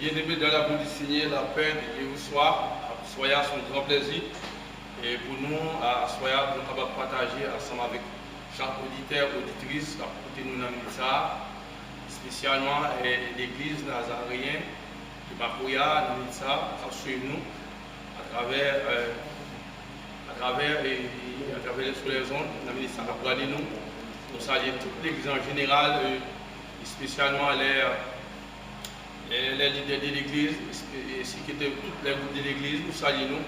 bien-aimés dans la boue du Seigneur, la paix et au soir, soyez son grand plaisir. Et pour nous, à soyez nous capables de partager ensemble avec chaque auditeur, auditrice, à côté nous dans ça, spécialement l'église nazaréenne de Bakoya, dans ça, suivre nous à travers les sur les ondes, dans ça, regardez nous. Nous saluons toute l'église en général, spécialement les leaders de l'église, ainsi que toutes les groupes de l'église, nous saluons nous,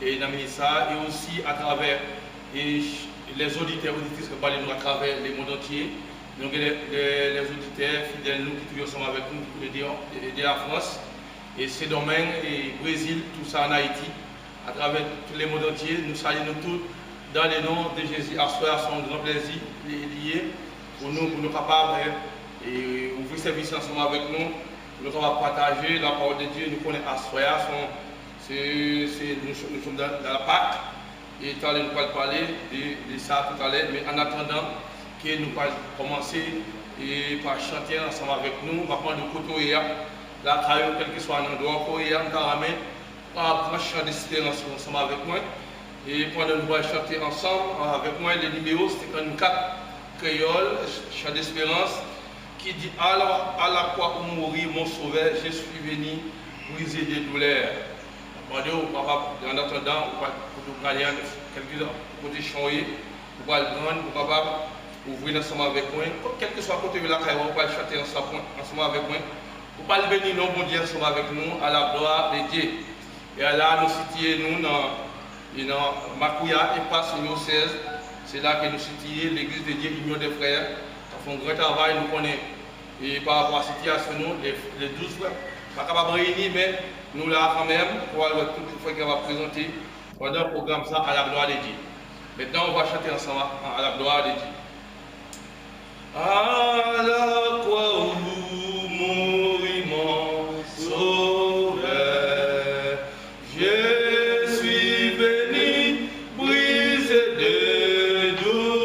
et dans ça, et aussi à travers les auditeurs, auditrices que parlent nous à travers le monde entier. Donc les auditeurs fidèles, nous qui toujours sommes avec nous de la France, et ces domaines, et Brésil, tout ça en Haïti, à travers tous les mondes entiers, nous saluons tous dans le nom de Jésus, à soi, à son grand plaisir lié, pour nous capables d'ouvrir service ensemble avec nous. Nous allons partager la parole de Dieu. Nous connaissons Assoya, nous sommes dans la Pâque. Et tout à l'heure, nous allons parler de ça tout à l'heure. Mais en attendant que nous allons commencer par chanter ensemble avec nous, par contre, nous côtoyer la caillou, quel que soit l'endroit, nous allons ramener un chant d'espérance ensemble avec moi. Et pendant nous allons chanter ensemble avec moi, le numéro 54 créole, chant d'espérance, qui dit alors à la croix où mourir mon sauveur, je suis venu briser des douleurs. En attendant, vous allez quelques côté chanter, vous allez prendre, vous allez ouvrir ensemble avec moi, quel que soit côté de la caille, vous allez chanter ensemble avec moi. Vous allez venir non bon Dieu ensemble avec nous à la gloire de Dieu. Et là, nous situons nous dans Makouya et passe numéro 16. C'est là que nous situons l'église de Dieu, Union des frères. Ils font un grand travail, nous connaissons. Et par rapport à la situation, nous, les 12 frères, pas capables de réunir, mais nous là quand même, pour avoir toutes les fois qu'on va présenter pendant le programme ça à la gloire de Dieu. Maintenant, on va chanter ensemble à la gloire de Dieu. À la croix où mourit mon sauveur, je suis venu briser de douleur.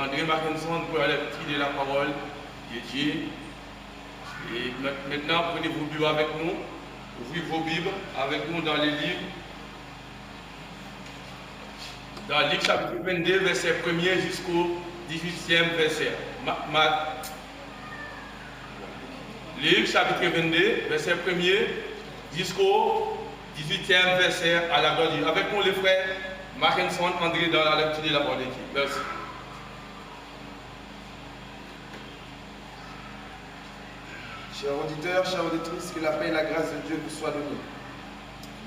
André Mackinson pour aller tirer la parole de Dieu. Et maintenant, prenez vos Bibles avec nous. Ouvrez vos Bibles avec nous dans les livres. Dans Luc chapitre 22, verset 1er jusqu'au 18e verset. Luc chapitre 22, verset 1er jusqu'au 18e verset à la gloire de Dieu. Avec nous les frères Mackinson, André dans la lecture de la parole de Dieu. Merci. Chers auditeurs, chères auditrices, que la paix et la grâce de Dieu vous soient données.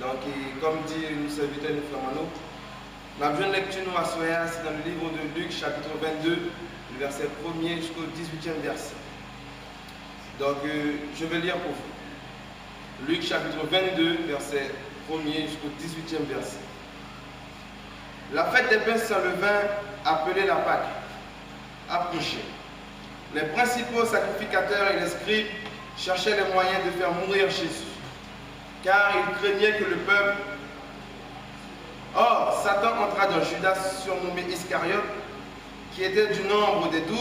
Donc, comme dit le serviteur de Flamano, la jeune lecture nous a c'est dans le livre de Luc, chapitre 22, le verset 1er jusqu'au 18e verset. Donc, je vais lire pour vous. Luc, chapitre 22, verset 1er jusqu'au 18e verset. La fête des pains sans levain, appelée la Pâque, approchait. Les principaux sacrificateurs et les scribes cherchaient les moyens de faire mourir Jésus, car ils craignaient que le peuple. Or, Satan entra dans Judas, surnommé Iscariote, qui était du nombre des 12,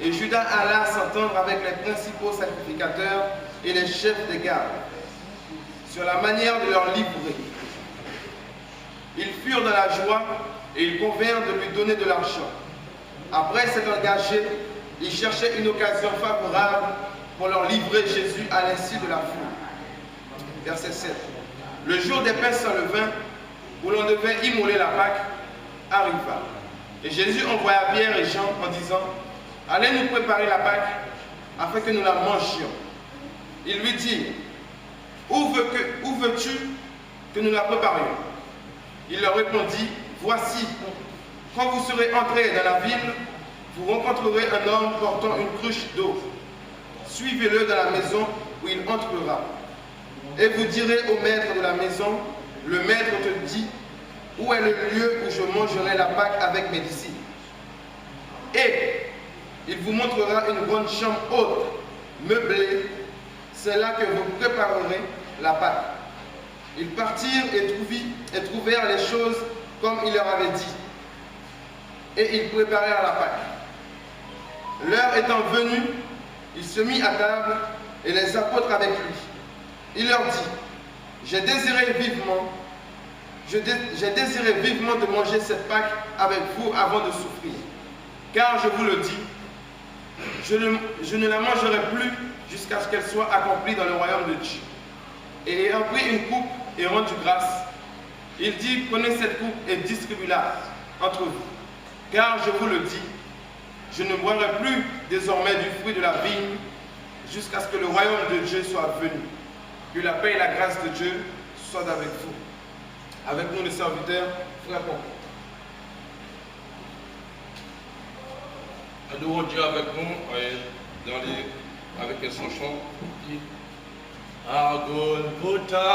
et Judas alla s'entendre avec les principaux sacrificateurs et les chefs des gardes sur la manière de leur livrer. Ils furent dans la joie et ils convinrent de lui donner de l'argent. Après s'être engagés, ils cherchaient une occasion favorable pour leur livrer Jésus à l'insu de la foule. Verset 7. Le jour des pains sans levain, où l'on devait immoler la Pâque, arriva. Et Jésus envoya Pierre et Jean en disant, allez nous préparer la Pâque, afin que nous la mangions. Il lui dit, où veux-tu que nous la préparions? Il leur répondit, voici, quand vous serez entrés dans la ville, vous rencontrerez un homme portant une cruche d'eau. Suivez-le dans la maison où il entrera. Et vous direz au maître de la maison, le maître te dit, où est le lieu où je mangerai la Pâque avec mes disciples? Et il vous montrera une grande chambre haute, meublée. C'est là que vous préparerez la Pâque. Ils partirent et trouvèrent les choses comme il leur avait dit. Et ils préparèrent la Pâque. L'heure étant venue, il se mit à table et les apôtres avec lui. Il leur dit, j'ai désiré vivement de manger cette Pâque avec vous avant de souffrir. Car je vous le dis, je ne la mangerai plus jusqu'à ce qu'elle soit accomplie dans le royaume de Dieu. Et ayant pris une coupe et rendu grâce, il dit, prenez cette coupe et distribuez-la entre vous. Car je vous le dis, je ne boirai plus désormais du fruit de la vigne jusqu'à ce que le royaume de Dieu soit venu. Que la paix et la grâce de Dieu soient avec vous. Avec nous les serviteurs, frère Paul. Adorons Dieu avec nous avec son chant. À Golgotha,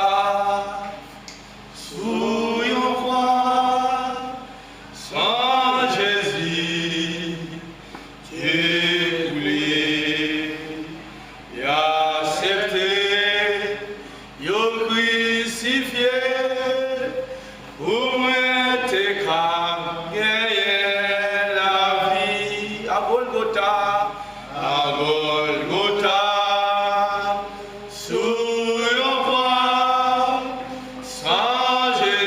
sous une croix, sans Jésus, Dieu voulait et accepté, et crucifié, pour moi t'es gagner la vie. À Golgotha, sous une croix, sans Jésus.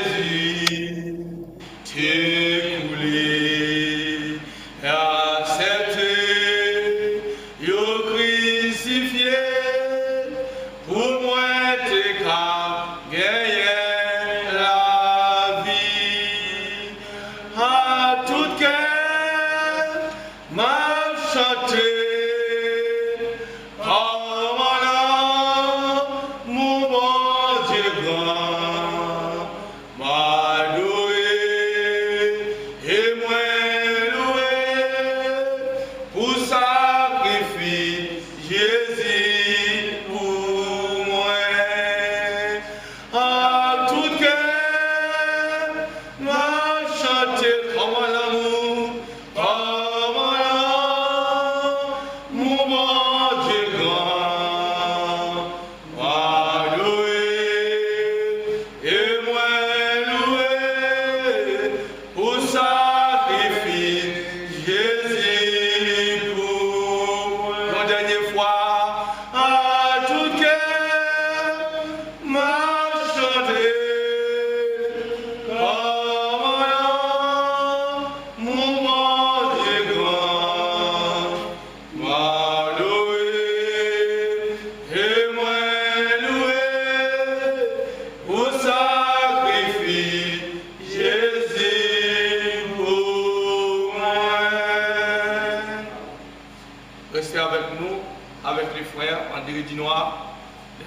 noire,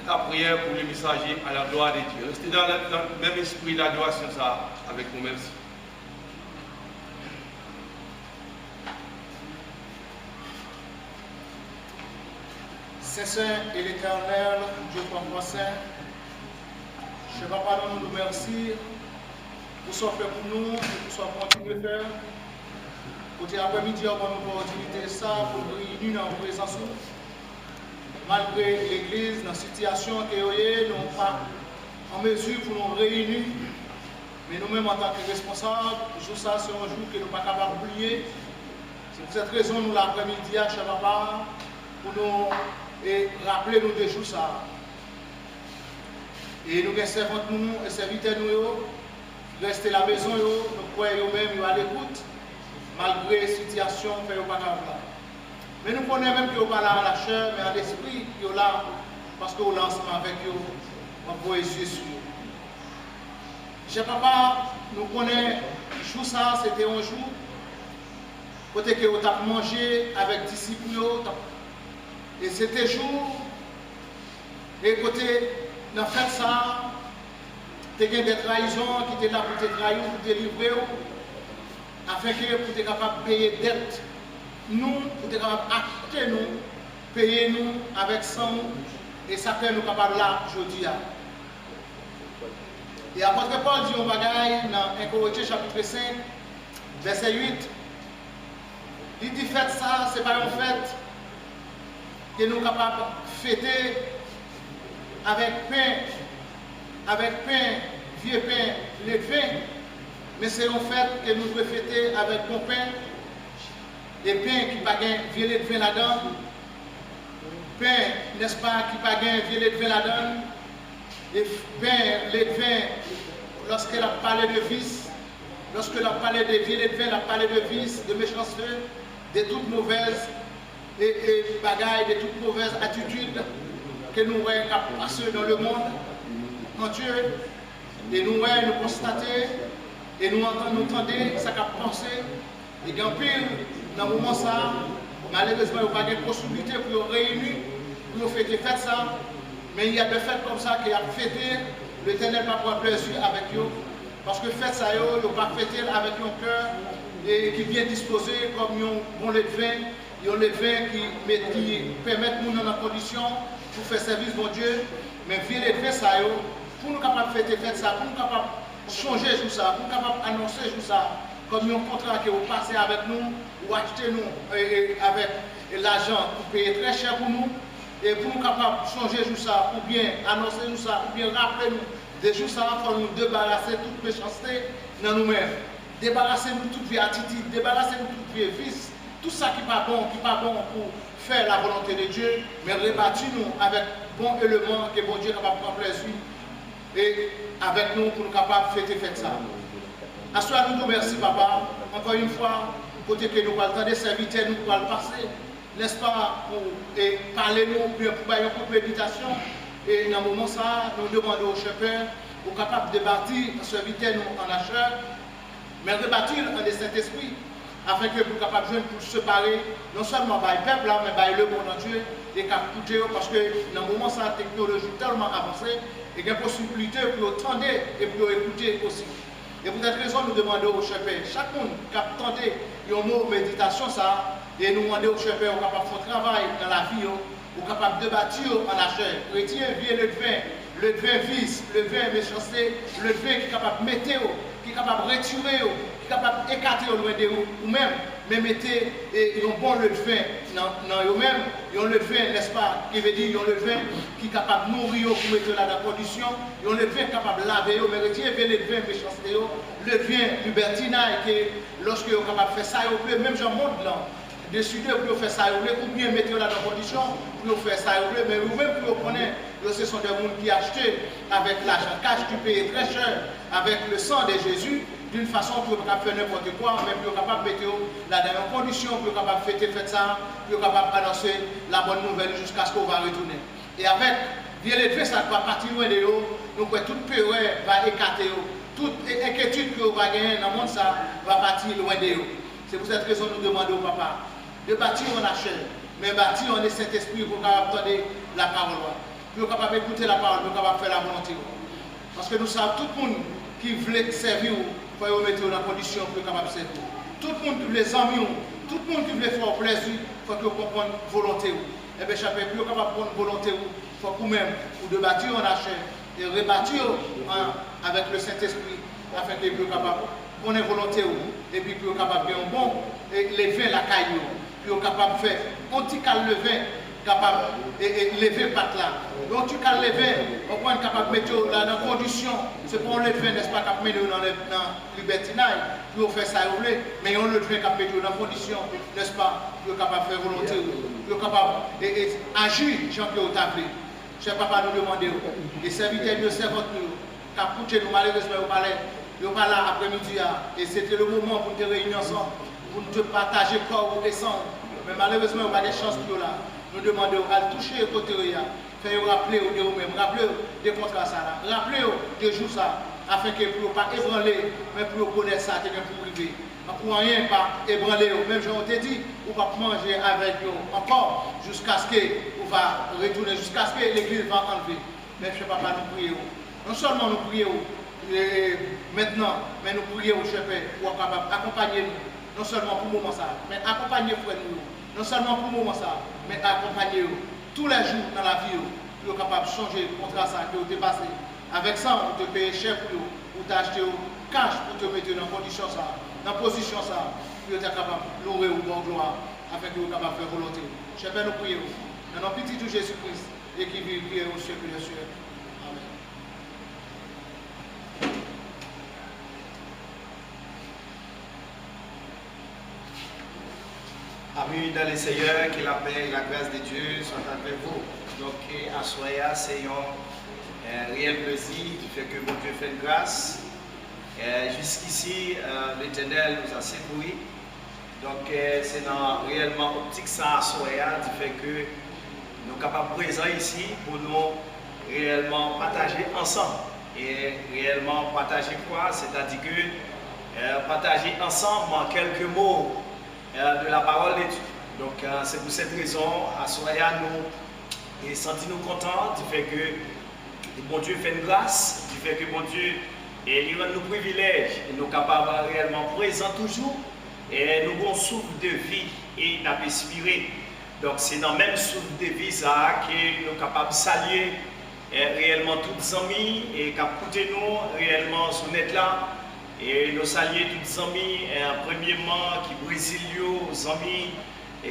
la prière pour les messagers à la gloire de Dieu. Restez dans le même esprit d'adoration ça avec nous. Merci. Saint et l'Éternel, Dieu ton saint, je vais pardonner nous merci pour ce fait pour nous, pour ce qu'on continue de faire. Pour après-midi, on a une opportunité ça pour nous réunir dans la présence. Malgré l'Église, dans la situation que nous n'sommes pas en mesure pour nous réunir. Mais nous-mêmes, en tant que responsables, jour ça, c'est un jour que nous ne sommes pas capables d'oublier. C'est pour cette raison nous l'après-midi à Chababa pour nous rappeler nous de jours ça. Et nous servons nous et serviteurs nous, rester à la maison, nous croyons même à l'écoute, malgré la situation, fait pas capable. Mais nous connaissons même que nous ne sommes pas là à la chair, mais à l'esprit, nous sommes là parce que nous sommes ensemble avec eux, on voit les yeux sur eux. Je ne sais pas, nous connaissons, jour ça, c'était un jour, côté que nous avons mangé avec les disciples, et c'était jour, et côté, dans fait ça, tu as des trahisons qui étaient là pour te trahir, pour te livrer, afin que pour être capable de payer dette, nous, pour être capable d'acheter nous, payer nous avec sang, et ça fait nous capables là, aujourd'hui. Et l'apôtre Paul dit un bagaille dans 1 Corinthiens chapitre 5, verset 8. Il dit faites ça, c'est pas un fait que nous sommes capables de fêter avec pain, vieux pain, le vin, mais c'est un fait que nous devons fêter avec bon pain, et pain qui n'a pas vieux de vin là-dedans, pain, n'est-ce pas, qui n'a pas vieux de vin là-dedans, et pain, le vin, lorsqu'elle a parlé de vice, lorsqu'elle a parlé de vieux de vin, elle a parlé de vice, de méchanceté, de toutes mauvaises et bagailles, de toutes mauvaises attitudes que nous voyons passer dans le monde entier, et nous voyons, nous constater, et nous entendons, ça qu'a pensé, et qu'en pile, dans le moment ça, malheureusement, il n'y a pas de possibilité pour réunir, pour fêter ça, mais il y a des fêtes comme ça qui a fêté, l'Éternel va prendre plaisir avec eux, parce que fête ça, il n'y a pas fêté avec un cœur et qui est bien disposé, comme un bon lait de vin, un lait de vin qui permet de nous dans la condition pour faire service bon Dieu, mais vieux lait de vin ça, pour nous capables de fêter ça, pour nous capables de changer tout ça, pour nous capables d'annoncer tout ça, comme un contrat que vous passez avec nous, ou achetez nous avec l'argent pour payer très cher pour nous, et pour nous capables de changer tout ça, ou bien annoncer tout ça, ou bien rappeler nous, des jours ça, il faut nous débarrasser de toute méchanceté dans nous-mêmes, débarrasser nous de toute vieille attitude, débarrasser nous de toute vieille vice, tout ça qui n'est pas bon pour faire la volonté de Dieu, mais rebâtir nous avec bon élément que bon Dieu est capable de prendre plaisir, et avec nous pour nous capables de fêter ça. À ce soir, nous nous remercions, papa, encore une fois, côté que nous parlons des serviteurs, nous pouvons le passer, n'est-ce pas, pour parler nous, pour faire une méditation. Et dans ce moment ça, nous demandons au chef pour capable de bâtir un serviteur nous en achat, mais de bâtir en des Saint-Esprit, afin que nous capables de pour séparer non seulement par le peuple, mais par le monde entier, et capter, parce que dans ce moment ça, la technologie est tellement avancée, et il y a une possibilité pour entendre et pour écouter aussi. Et pour cette raison, nous demandons au chef, chaque monde qui a tenté un mot méditation, ça, et nous demandons au chef, on est capable de faire travail dans la vie, on est capable de bâtir en la chair, retirer le vin vice, le vin méchanceté, le vin qui est capable de mettre, qui est capable de retirer, qui est capable d'écarter au loin de vous, ou même, mais mettez un bon le vin dans eux-mêmes, ils ont le vin, n'est-ce pas, qui veut dire, ils ont le vin qui est capable de nourrir pour mettre là dans la condition, ils ont le vin capable de laver, mais retirer le vin méchanceté, le vin libertinage, que lorsque ils sont capables de faire ça, même j'en montre là. Décider pour faire ça, ou bien mettre là dans la condition pour faire ça, mais vous-même pour connaître, ce sont des gens qui achètent avec l'argent cash, qui payent très cher avec le sang de Jésus, d'une façon pour faire n'importe quoi, mais pour capable de mettre là dans la condition, pour capable de faire ça, pour capable d'annoncer la bonne nouvelle jusqu'à ce qu'on va retourner. Et avec, bien élevé, ça va partir loin de vous, donc toute peur va écarter, toute inquiétude que vous va gagner dans le monde, ça va partir loin de vous. C'est pour cette raison que nous demandons au papa de bâtir en chair, mais bâti on est Saint-Esprit pour capable entendre la parole. Pour capable écouter la parole, pour capable faire la volonté. Parce que nous savons tout le monde qui veut servir, il faut mettre dans la condition pour capable servir. Tout le monde qui veut les amis, tout le monde qui veut faire plaisir, il faut que vous compreniez la volonté. Et bien, chaque fois que vous capable prendre volonté, il faut que vous-même, ou de bâtir en chair et rebâtir avec le Saint-Esprit, afin que vous capable prendre volonté, et puis vous capable de faire un bon, et lever la caille, puis vous capable de faire un petit cal lever, capable de lever patte là. Donc tu can lever, on peut être capable de mettre là dans condition, c'est pour lever, n'est-ce pas, cap mettre dans le libertinage, puis on fait ça vous voulez, mais on lever cap mettre dans condition, n'est-ce pas, pour capable de faire volonté, pour capable d'agir, Jean-Pierre Tablé. Cher papa nous demander, les serviteurs de servante nous, cap coûter nous malheureusement au palais, là après-midi, et c'était le moment pour nous réunir ensemble, pour nous partager corps ou descendre, mais malheureusement on n'a pas de chance pour là. Nous demandons à toucher le côté, faire rappeler de vous-même, rappeler des contrats ça, rappeler des jours ça, afin que vous ne pas ébranler, mais pour connaître ça, pour priver. Pour rien pas ébranler, même j'en ai dit, vous ne pas manger avec eux encore jusqu'à ce que vous va retourner, jusqu'à ce que l'église va enlever. Mais je ne sais pas, nous prions. Non seulement nous prions maintenant, mais nous prions, je Père, pour accompagner nous, non seulement pour le moment ça, mais accompagner frère nous. Non seulement pour le moment ça, mais accompagner tous les jours dans la vie, pour être capable de changer le contrat ça que vous avez passé. Avec ça, vous te payez cher pour t'acheter cash, pour te mettre dans condition ça, dans position ça, pour être capable de louer au bon gloire, afin que vous soyez capable de faire volonté. Je vais nous prier. Dans notre petit tout Jésus-Christ, et qui vit prier au siècle des cieux. Amen. Amis dans le Seigneur, que la paix et la grâce de Dieu soient avec vous. Donc, à Soya, c'est un réel plaisir du fait que mon Dieu fait grâce. Jusqu'ici, l'Éternel nous a secourus. Donc, c'est réellement optique ça à Soya, du fait que nous sommes capables de présenter ici pour nous réellement partager ensemble. Et réellement partager quoi? C'est-à-dire que partager ensemble en quelques mots de la parole de Dieu. Donc c'est pour cette raison, à Soya, nous sentons-nous contents du fait que bon Dieu fait une grâce, du fait que bon Dieu il rend nous privilèges et nous sommes capables réellement présents toujours et nous avons un souffle de vie et nous avons inspiré. Donc c'est dans le même souffle de vie ça que nous sommes capables de saluer réellement tous les amis et d'écouter nous réellement sur net là. Et nous saluons tous les amis, premièrement qui Brésil, les amis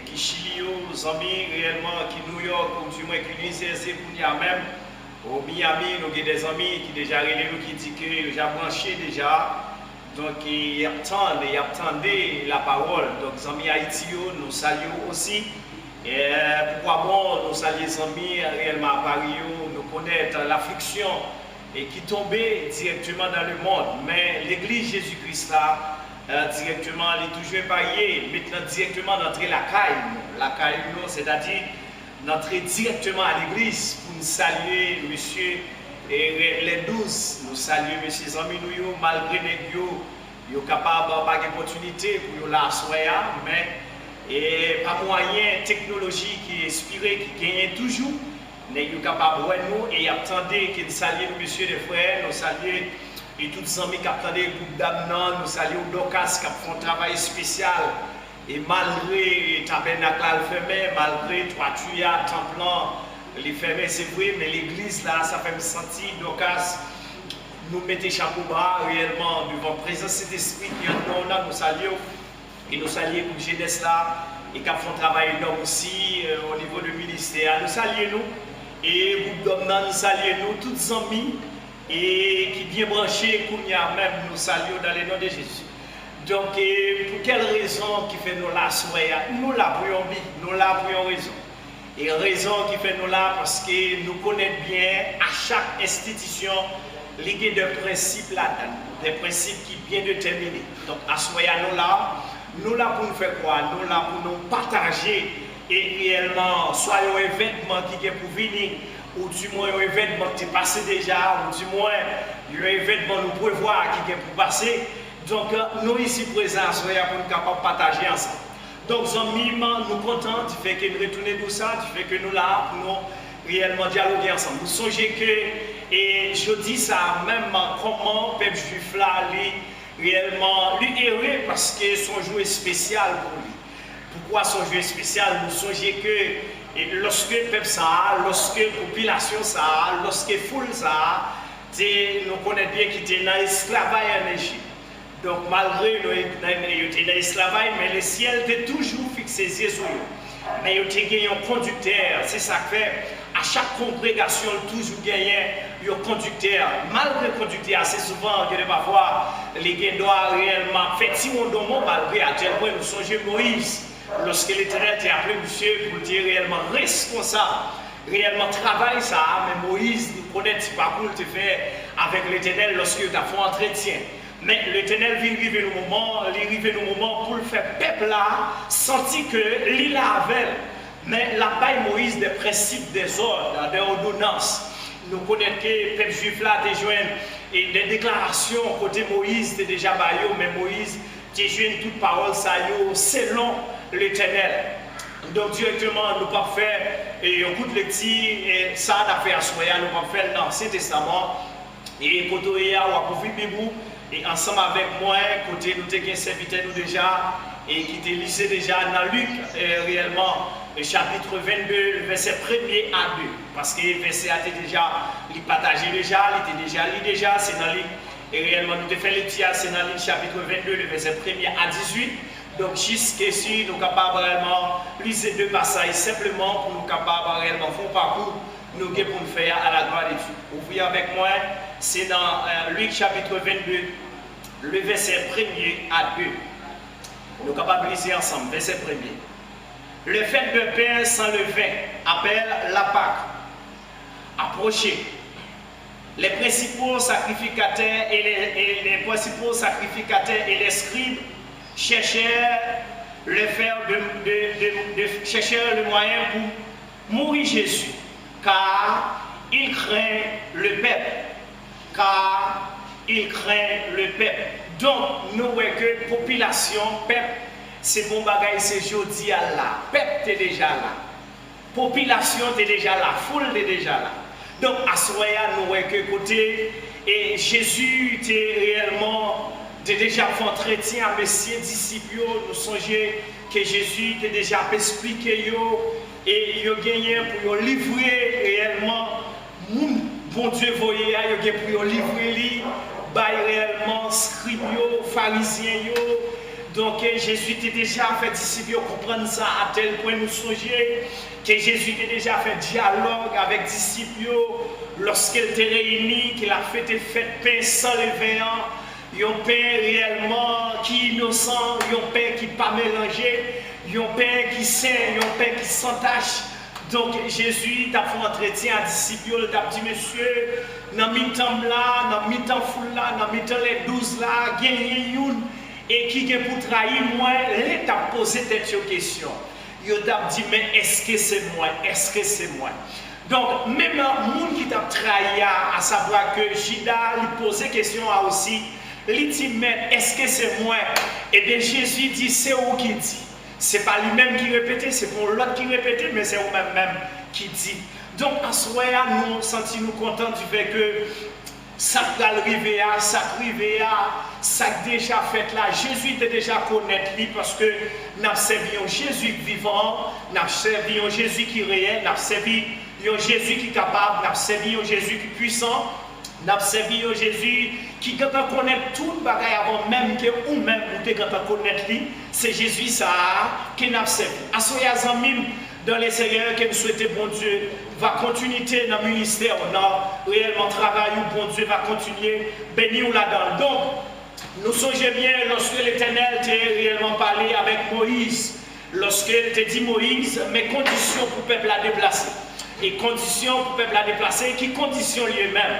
qui Chili, les amis réellement qui New York, ou du moins qui New Jersey, même au Miami, nous avons des amis qui déjà nous qui disent que déjà branché déjà. Donc ils attendent la parole. Donc les amis Haïti, nous saluons aussi. Et pourquoi bon, nous saluons les amis réellement à Paris, nous connaissons l'affliction et qui tombait directement dans le monde. Mais l'église Jésus-Christ là, directement, elle est toujours épargnée, maintenant directement d'entrer la caille, c'est-à-dire d'entrer directement à l'église pour nous saluer, monsieur, et les 12, nous saluer, monsieur, les amis, nous, malgré les nous, ils sont capables d'avoir une opportunité pour nous la soya, mais et pas moyen, technologie qui est inspirée, qui gagne toujours. Nous sommes capables de nous et attendez que nous saluons monsieur les frères, nous saluons et tous les amis qui attendent le groupe d'Amnan, nous saluons Docas qui font un travail spécial. Et malgré le tabernacle fermé, malgré trois tuyas, templant, les fermés, c'est vrai, mais l'église là, ça fait me sentir Docas, nous mettons chapeau bas réellement devant la présence de l'Esprit qui est en nous, nous saluons. Et nous saluons pour jeunesse là, et qui font un travail énorme aussi au niveau du ministère. Nous saluons nous. Et vous nous saluons tous les amis et qui bien branchés, comme même nous saluons dans le nom de Jésus. Donc, pour quelle raison qui fait nous là, nous la prions bien, nous la prions raison. Et raison qui fait nous là, parce que nous connaissons bien à chaque institution, il y a des principes là-dedans, des principes qui sont bien déterminés. Donc, à nous là pour nous faire quoi? Nous là pour nous partager. Et réellement, soit un événement qui est pour venir, ou du moins un événement qui est passé déjà, ou du moins un événement nous pouvons voir qui est pour passer. Donc nous ici présents, soyons pour nous capables de partager ensemble. Donc, amis, nous sommes contents du fait que nous retournons tout ça, du fait que nous là, pour nous réellement dialoguer ensemble. Nous songez que, et je dis ça même comment le peuple juif là, réellement, lui errer parce que son jour est spécial pour lui. Pourquoi son jour est spécial? Nous songez que lorsque le peuple ça, lorsque la population ça, lorsque la foule ça, nous connaissons bien qu'il était dans l'esclavage en Égypte. Donc malgré nous étions dans l'esclavage, mais le ciel était toujours fixé sur eux. Mais il y a un conducteur, c'est ça que fait. À chaque congrégation, toujours gagné un conducteur. Malgré le conducteur, c'est souvent que parfois les gens doivent réellement faire si on doit malgré à tel point nous songeons Moïse. Lorsque l'Éternel t'a appelé monsieur pour dire réellement responsable, réellement travail ça, mais Moïse nous connaît ce parcours qu'il fait avec l'Éternel lorsque tu as fait un entretien. Mais l'Éternel vient arriver au moment pour le faire peuple là, sentir que l'île avait. Mais la paille Moïse des principes, des ordres, des ordonnances. Nous connaissons que le peuple juif là a joint et des déclarations côté Moïse était déjà baillot, mais Moïse a joint toute parole ça selon l'Éternel. Donc directement nous pas faire un coup de lecture et ça a fait à soya, nous pas faire dans l'Ancien Testament et côté ou à profiter bibou et ensemble avec moi côté nous t'ai serviteur nous déjà et qui était lisé déjà dans Luc réellement le chapitre 22 verset 1er à 2 parce que le verset a été déjà il partagé déjà il était déjà c'est dans Luc et réellement nous t'ai fait le tir c'est dans Luc chapitre 22 le verset 1er à 18. Donc jusqu'ici nous sommes capables réellement lire ces deux passages simplement pour nous capables réellement faire un parcours nous pour nous faire à la gloire de Dieu. Ouvrez avec moi, c'est dans Luc chapitre 22, le verset 1er à 2. Nous sommes capables de lire ensemble, verset 1er. Le fête de pain sans levain appelle la Pâque. Approchez. Les principaux sacrificateurs et les principaux sacrificateurs et les scribes cherchèrent cherchèrent le moyen pour mourir Jésus, car il craint le peuple. Donc, nous voyons que la population, peuple, c'est bon bagage, c'est jeudi à là. Peuple est déjà là. Population est déjà là. Foule est déjà là. Donc, à ce moment-là, nous voyons que côté, et Jésus était réellement. J'ai déjà fait entretien avec ses disciples, nous songeons que Jésus était déjà expliqué et il a gagné pour livrer réellement mon bon Dieu voyait, il a pour livrer lui, réellement scribes, pharisiens. Donc Jésus était déjà fait disciples comprendre ça à tel point nous songeons que Jésus était déjà fait dialogue avec disciples lorsqu'il était réuni, qu'il a fait pain sans levain. Un pain réellement qui est innocent, un pain qui n'est pas mélangé, un pain qui saint, un pain qui s'entache. Donc Jésus t'a fait entretien à disciples, il t'a dit monsieur, dans le mi-temps là, dans le mi-temps foule là, dans le mi-temps les 12 là, il y a une et qui est pour trahir moi, il t'a posé cette question. Il t'a dit mais est-ce que c'est moi? Est-ce que c'est moi? Donc même le monde qui t'a trahi à savoir que Judas lui posait question aussi. Il dit, mais est-ce que c'est moi? Et bien Jésus dit, c'est où qui dit? Ce n'est pas lui-même qui répétait, c'est pour l'autre qui répétait, mais c'est vous-même qui dit. Donc en soi, nous sentons contents du fait que ça va arriver, ça déjà fait là. Jésus était déjà connaître lui parce que nous avons servi un Jésus vivant, nous avons servi un Jésus qui est réel, nous avons servi un Jésus qui est capable, nous avons servi un Jésus qui est puissant. Nous avons servi au Jésus qui, quand on connaît tout le bagage avant même que ou même quand on connaît lui, c'est Jésus ça qui nous a servi. Assoyez amis dans les Seigneurs que nous souhaitons, bon Dieu, va continuer dans le ministère, dans réellement travail où bon Dieu va continuer, bénir là-dedans. Donc, nous songeons bien lorsque l'Éternel t'a réellement parlé avec Moïse, lorsqu'il t'a dit Moïse, mes conditions pour le peuple à déplacer. Et conditions pour le peuple à déplacer, qui conditions lui-même.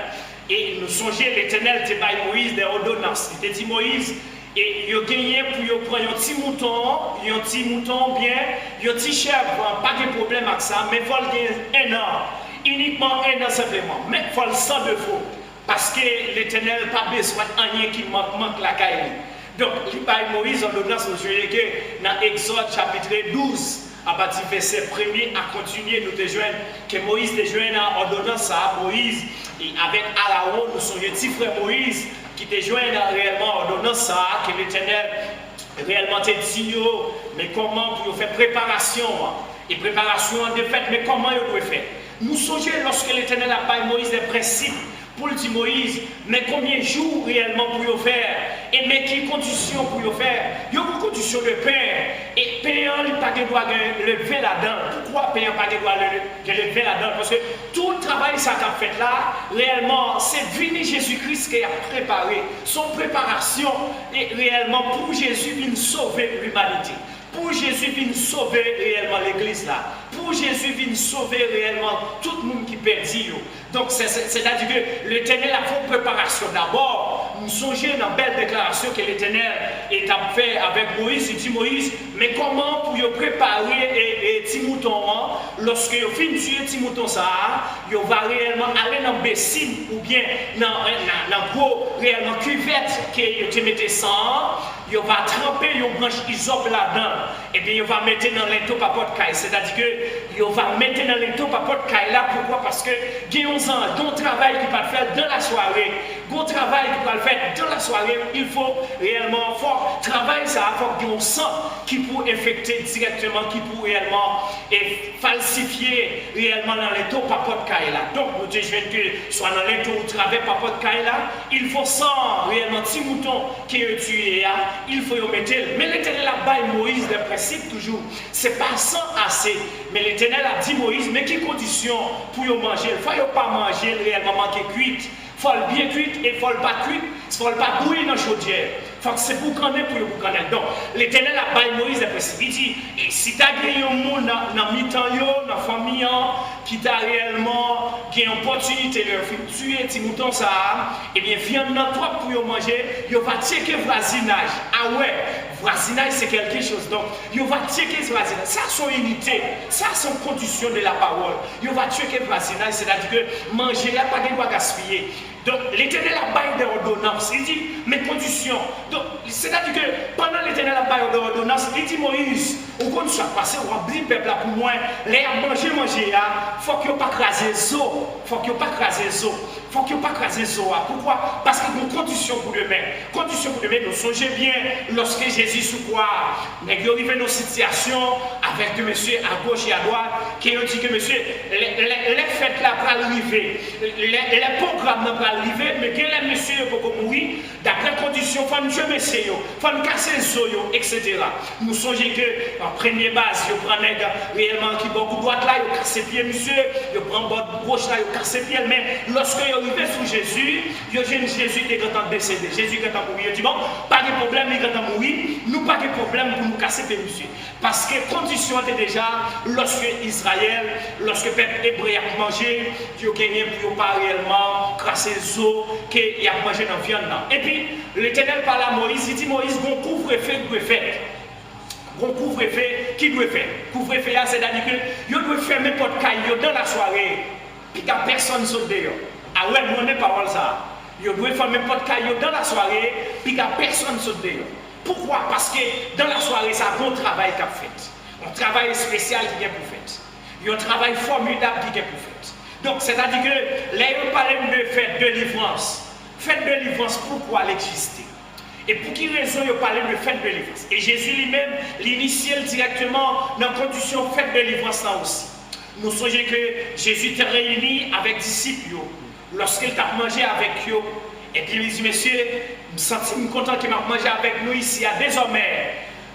Et nous songeons, l'Éternel te baille Moïse des ordonnances. Il te dit Moïse, et il a gagné pour prendre un petit mouton bien, un petit chèvre, pas de problème avec ça, mais il faut gagner un an, uniquement un an simplement. Mais il faut le sang de faux, parce que l'Éternel n'a pas besoin de rien qui manque la caille. Donc, il parle Moïse en donnant ce sujet que dans Exode chapitre 12, à partir du verset 1er, à continuer, nous te joignons, que Moïse te joigne en donnant ça à Moïse, et avec Aaron, nous sommes les petits frères Moïse, qui te joignent réellement en donnant ça, que l'Éternel réellement te dit, mais comment pour faire préparation, et préparation de fait, mais comment il doit faire. Nous songeons lorsque l'Éternel a parlé Moïse des principes, pour le dire Moïse, mais combien de jours réellement pour y faire, et mais quelles conditions pour y faire. Il y a une condition de pain, et payant il pas doit lever là-dedans. Pourquoi payant pas doit lever là-dedans? Parce que tout le travail ça qu'a fait là, réellement, c'est venir Jésus-Christ qui a préparé. Son préparation est réellement pour Jésus venir sauver l'humanité. Pour Jésus venir sauver réellement l'église là. Pour Jésus venir sauver réellement tout le monde qui perdit. Donc c'est-à-dire que l'Éternel a fait une préparation. D'abord, nous songeons dans une belle déclaration que l'Éternel est fait avec Moïse. Il dit Moïse, mais comment pour préparer petit mouton lorsque vous finissez tuer petit mouton ça, vous va réellement aller dans bassine ou bien dans gros réellement cuvette que vous mettez sang. Il va tremper une branche isope là-dedans. Et bien, il va mettre dans l'étau par porte caille. C'est-à-dire que il va mettre dans l'étau par porte caille là. Pourquoi? Parce que il y a un travail qui va faire dans la soirée. Un travail qui va le faire dans la soirée. Il faut réellement travailler ça. Il faut qu'il y ait un sang qui peut infecter directement, qui peut réellement falsifier réellement dans l'étau par porte caille là. Donc, nous disons que soit dans l'étau ou travailler par porte caille là, il faut sang réellement petit mouton qui est tué là. Il faut y mettre. Mais l'Éternel a baillé Moïse des principes toujours. C'est pas sans assez. Mais l'Éternel a dit Moïse, mais quelles conditions pour y manger? Il ne faut pas manger réellement manquer cuite. Il faut le bien cuite et il ne faut le pas cuite. Il ne faut le pas bouillir dans la chaudière. Faut que c'est pour connaître pour vous connaître. Donc, l'Éternel a baillé Moïse des principes. Il dit, et si tu as gagné un monde dans mi-temps, dans la famille, qui t'a réellement gagné une opportunité de tuer petit mouton ça, eh bien, viens dans toi pour manger, il va checker le voisinage. Ah ouais, voisinage c'est quelque chose. Donc, il va checker ce voisinage. Ça, c'est une unité. Ça, c'est une condition de la parole. Il va checker le voisinage, c'est-à-dire que manger, il n'y a pas de gaspiller. Donc, l'Éternel a baillé des ordonnances. Il dit, mes conditions. Donc, c'est-à-dire que pendant l'Éternel a baillé des ordonnances, il dit Moïse, au compte soit passé, on va oublier le peuple là pour moi, les manger, il faut qu'il n'y ait pas crasé les os. Faut qu'il n'y ait pas crasé les os. Faut qu'il n'y ait pas crasé les os. Pourquoi? Parce qu'il y a une condition pour demain. Condition pour demain, nous songez bien, lorsque Jésus sous quoi, il est arrivé dans une situation avec des messieurs à gauche et à droite, qui ont dit que monsieur, les fêtes là pour arriver, les programmes là pour arriver, mais que les messieurs pour mourir, d'après condition, il faut nous tuer messieurs, il faut nous casser les os, etc. Nous songeons que en première base, il prend réellement qui beaucoup droite là, il casse les pieds, monsieur, il prend gauche là, il casse les pieds, mais lorsque il est arrivé sous Jésus, il y a Jésus qui est content de décéder. Jésus qui est content de mourir. Il dit bon, pas de problème, il est content de mourir, nous pas de problème pour nous casser les pieds, monsieur. Parce que condition était déjà, lorsque Israël, lorsque le peuple hébreu a mangé, il a gagné pour pas réellement casser les os qu'il a mangé dans la viande. Et puis, l'Éternel parle à Moïse, il dit Moïse, bon couvre-feu doit faire. Bon couvre-feu qui doit faire. Couvre-feu, c'est-à-dire que il doit fermer porte caille dans la soirée, puis qu'il n'y a personne saute dehors. Ah ouais, nous n'est pas parole ça. Il doit fermer porte caille dans la soirée, puis qu'il n'y a personne saute dehors. Pourquoi? Parce que dans la soirée, ça a un travail qu'il a fait. Un travail spécial qui est pour fait. Il y a un travail formidable qui est pour fait. Donc, c'est-à-dire que là, on parle de fête de délivrance. Fête de délivrance, pourquoi elle existe? Et pour quelle raison il parle de fête de délivrance? Et Jésus lui-même l'initiait directement dans la condition de fête de délivrance là aussi. Nous songeons que Jésus était réuni avec les disciples lorsqu'il a mangé avec eux. Et puis il dit, monsieur, je me sens content qu'il m'a mangé avec nous ici, désormais.